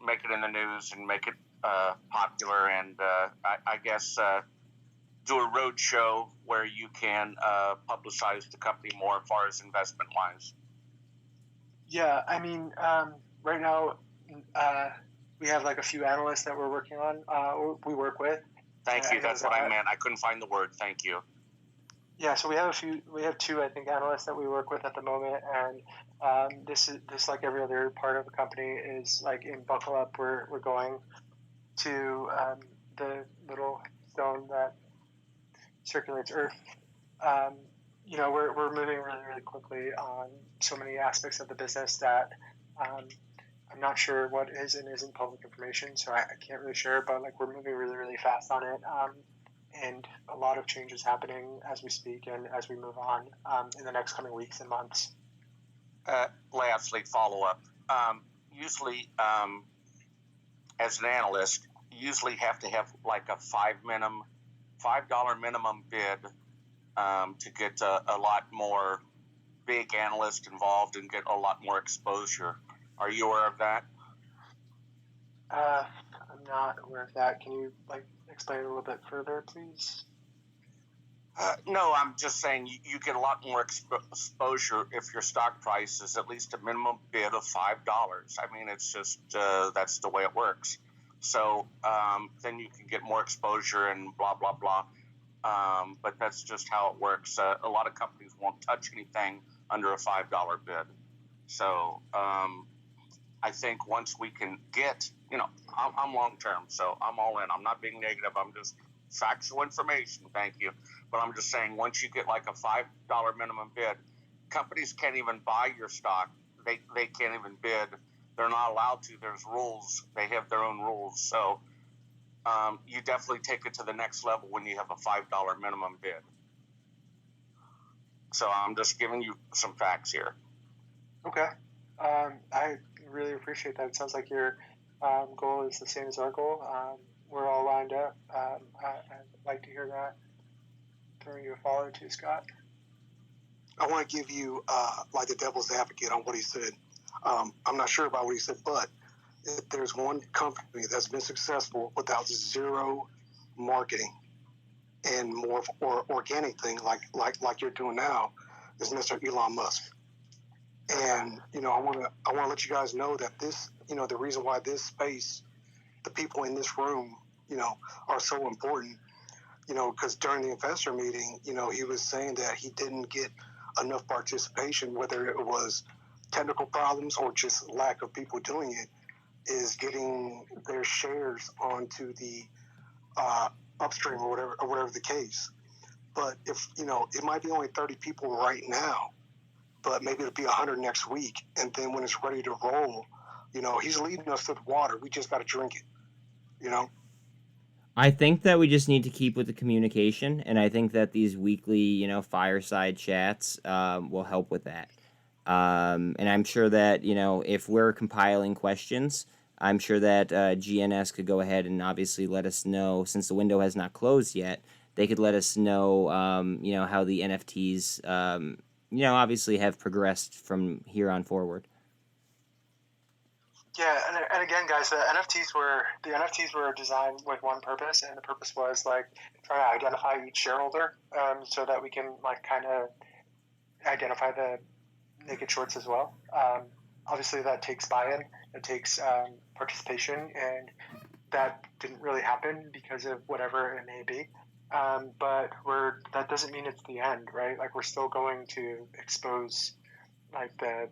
make it in the news and make it popular and I guess do a road show where you can publicize the company more as far as investment wise. Yeah, I mean, right now we have like a few analysts that we're working on. We work with. Thank you. That's what I meant. I couldn't find the word. Thank you. Yeah, so we have two, I think, analysts that we work with at the moment, and this like every other part of the company is like in Buckle Up. We're going to the little stone that circulates Earth. We're moving really, really quickly on so many aspects of the business that I'm not sure what is and isn't public information, so I can't really share. But like we're moving really, really fast on it. And a lot of changes happening as we speak and as we move on in the next coming weeks and months. Lastly, follow up. Usually, as an analyst, you usually have to have like a $5 minimum bid to get a lot more big analysts involved and get a lot more exposure. Are you aware of that? I'm not aware of that. Can you explain a little bit further, please? No, I'm just saying you get a lot more exposure if your stock price is at least a minimum bid of $5. I mean, it's just that's the way it works. So then you can get more exposure and blah, blah, blah. But that's just how it works. A lot of companies won't touch anything under a $5 bid. So I think once we can get, I'm long-term, so I'm all in. I'm not being negative. I'm just factual information. Thank you. But I'm just saying once you get like a $5 minimum bid, companies can't even buy your stock. They can't even bid. They're not allowed to. There's rules. They have their own rules. So you definitely take it to the next level when you have a $5 minimum bid. So I'm just giving you some facts here. Okay. I really appreciate that. It sounds like your goal is the same as our goal. We're all lined up. I'd like to hear that. Throwing you a follow too, Scott. I want to give you like the devil's advocate on what he said. I'm not sure about what he said, but if there's one company that's been successful without zero marketing and more organic thing like you're doing now is Mr. Elon Musk. And I want to let you guys know that this, the reason why this space, the people in this room, are so important, because during the investor meeting, he was saying that he didn't get enough participation, whether it was technical problems or just lack of people doing it, is getting their shares onto the upstream or whatever the case. But if it might be only 30 people right now, but maybe it'll be 100 next week, and then when it's ready to roll, he's leading us to the water. We just got to drink it. I think that we just need to keep with the communication, and I think that these weekly, fireside chats will help with that. And I'm sure that, if we're compiling questions, I'm sure that GNS could go ahead and obviously let us know, since the window has not closed yet, they could let us know, how the NFTs, obviously have progressed from here on forward. Yeah, and again, guys, the NFTs were designed with one purpose, and the purpose was trying to identify each shareholder, so that we can kind of identify the naked shorts as well. Obviously, that takes buy-in, it takes participation, and that didn't really happen because of whatever it may be. But that doesn't mean it's the end, right? We're still going to expose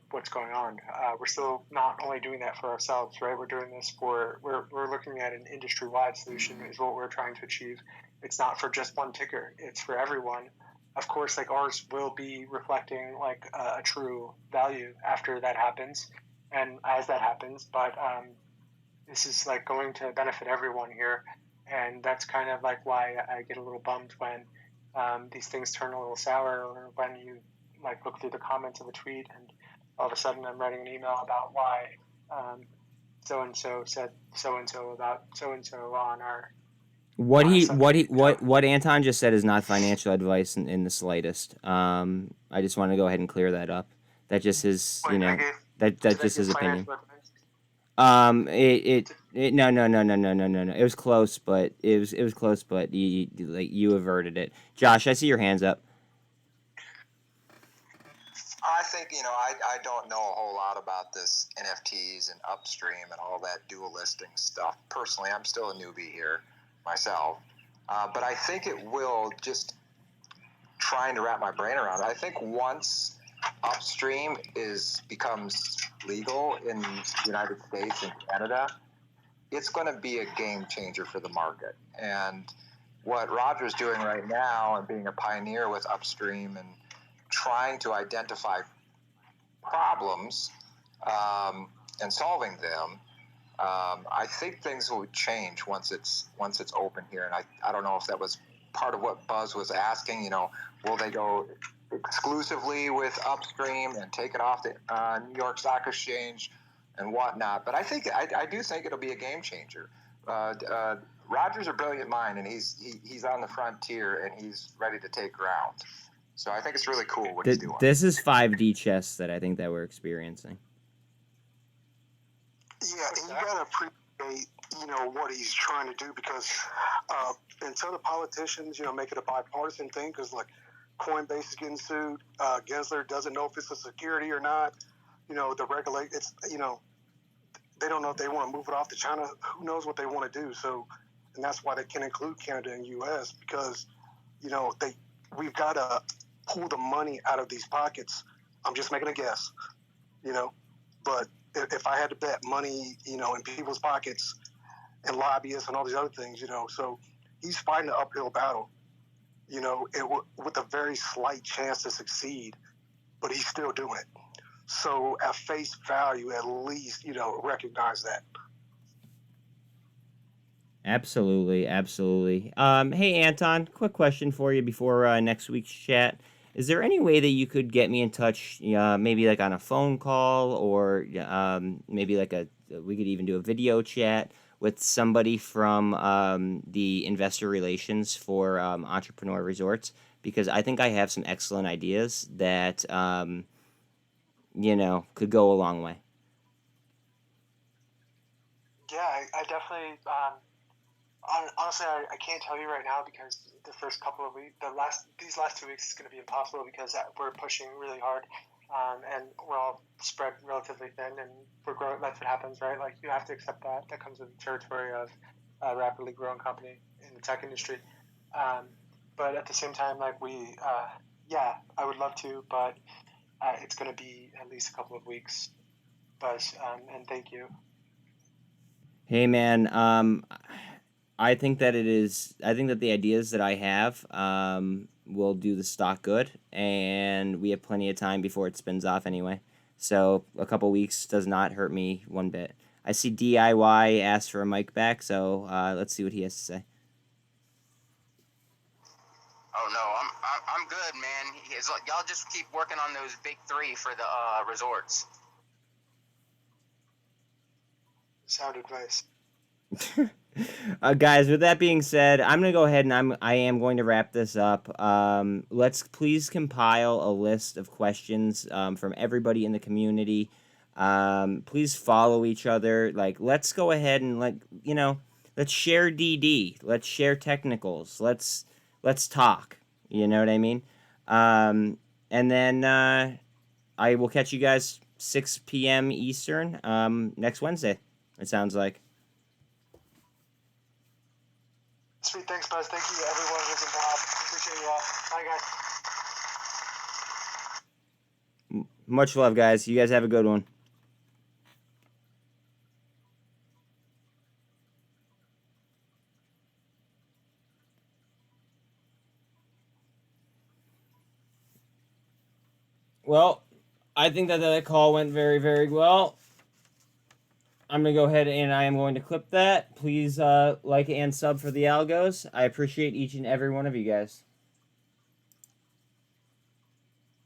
what's going on. We're still not only doing that for ourselves, right? We're doing this we're looking at an industry-wide solution is what we're trying to achieve. It's not for just one ticker, it's for everyone. Of course, ours will be reflecting a true value after that happens and as that happens, but this is going to benefit everyone here, and that's kind of why I get a little bummed when these things turn a little sour, or when you look through the comments of a tweet and all of a sudden I'm writing an email about why so-and-so said so-and-so about so-and-so on our What Anton just said is not financial advice in the slightest. I just want to go ahead and clear that up. That just is, that's just his opinion. No. It was close, but it was close, but you averted it. Josh, I see your hands up. I think, I don't know a whole lot about this NFTs and upstream and all that dual listing stuff. Personally, I'm still a newbie here myself. But I think it will, just trying to wrap my brain around it, I think once upstream becomes legal in the United States and Canada, it's going to be a game changer for the market. And what Roger's doing right now and being a pioneer with upstream and trying to identify problems and solving them, I think things will change once it's open here. And I don't know if that was part of what Buzz was asking. Will they go exclusively with upstream and take it off the New York Stock Exchange and whatnot? But I do think it'll be a game changer. Roger's a brilliant mind, and he's on the frontier, and he's ready to take ground. So I think it's really cool what he's doing. This is 5D chess that I think that we're experiencing. Yeah, and you gotta appreciate, what he's trying to do, because until the politicians, make it a bipartisan thing, because Coinbase is getting sued, Gensler doesn't know if it's a security or not. The it's they don't know if they want to move it off to China. Who knows what they want to do? So, and that's why they can't include Canada and U.S. because we've got to pull the money out of these pockets. I'm just making a guess, but if I had to bet money, in people's pockets and lobbyists and all these other things, so he's fighting an uphill battle, with a very slight chance to succeed, but he's still doing it. So at face value, at least, recognize that. Absolutely. Hey, Anton, quick question for you before next week's chat. Is there any way that you could get me in touch, maybe on a phone call, or maybe we could even do a video chat with somebody from the investor relations for Entrepreneur Resorts? Because I think I have some excellent ideas that, could go a long way. Yeah, I definitely. honestly, I can't tell you right now because the first couple of weeks, these last 2 weeks is going to be impossible because we're pushing really hard, and we're all spread relatively thin, and we're growing. That's what happens, right? Like you have to accept that. That comes with the territory of a rapidly growing company in the tech industry. But at the same time, like yeah, I would love to, but it's going to be at least a couple of weeks. Buzz, and thank you. Hey man, I think that the ideas that I have will do the stock good, and we have plenty of time before it spins off anyway. So a couple weeks does not hurt me one bit. I see DIY asked for a mic back, so let's see what he has to say. Oh no, I'm good, man. Y'all just keep working on those big three for the resorts. Sound advice. Guys, with that being said, I'm gonna go ahead and I am going to wrap this up. Let's please compile a list of questions from everybody in the community. Please follow each other. Like, let's go ahead and let's share DD. Let's share technicals. Let's talk. You know what I mean? And then I will catch you guys 6 p.m. Eastern next Wednesday. It sounds like. Sweet, thanks, Buzz. Thank you, everyone who's involved. Appreciate you all. Bye, guys. Much love, guys. You guys have a good one. Well, I think that call went very, very well. I'm going to go ahead and I am going to clip that. Please like and sub for the algos. I appreciate each and every one of you guys.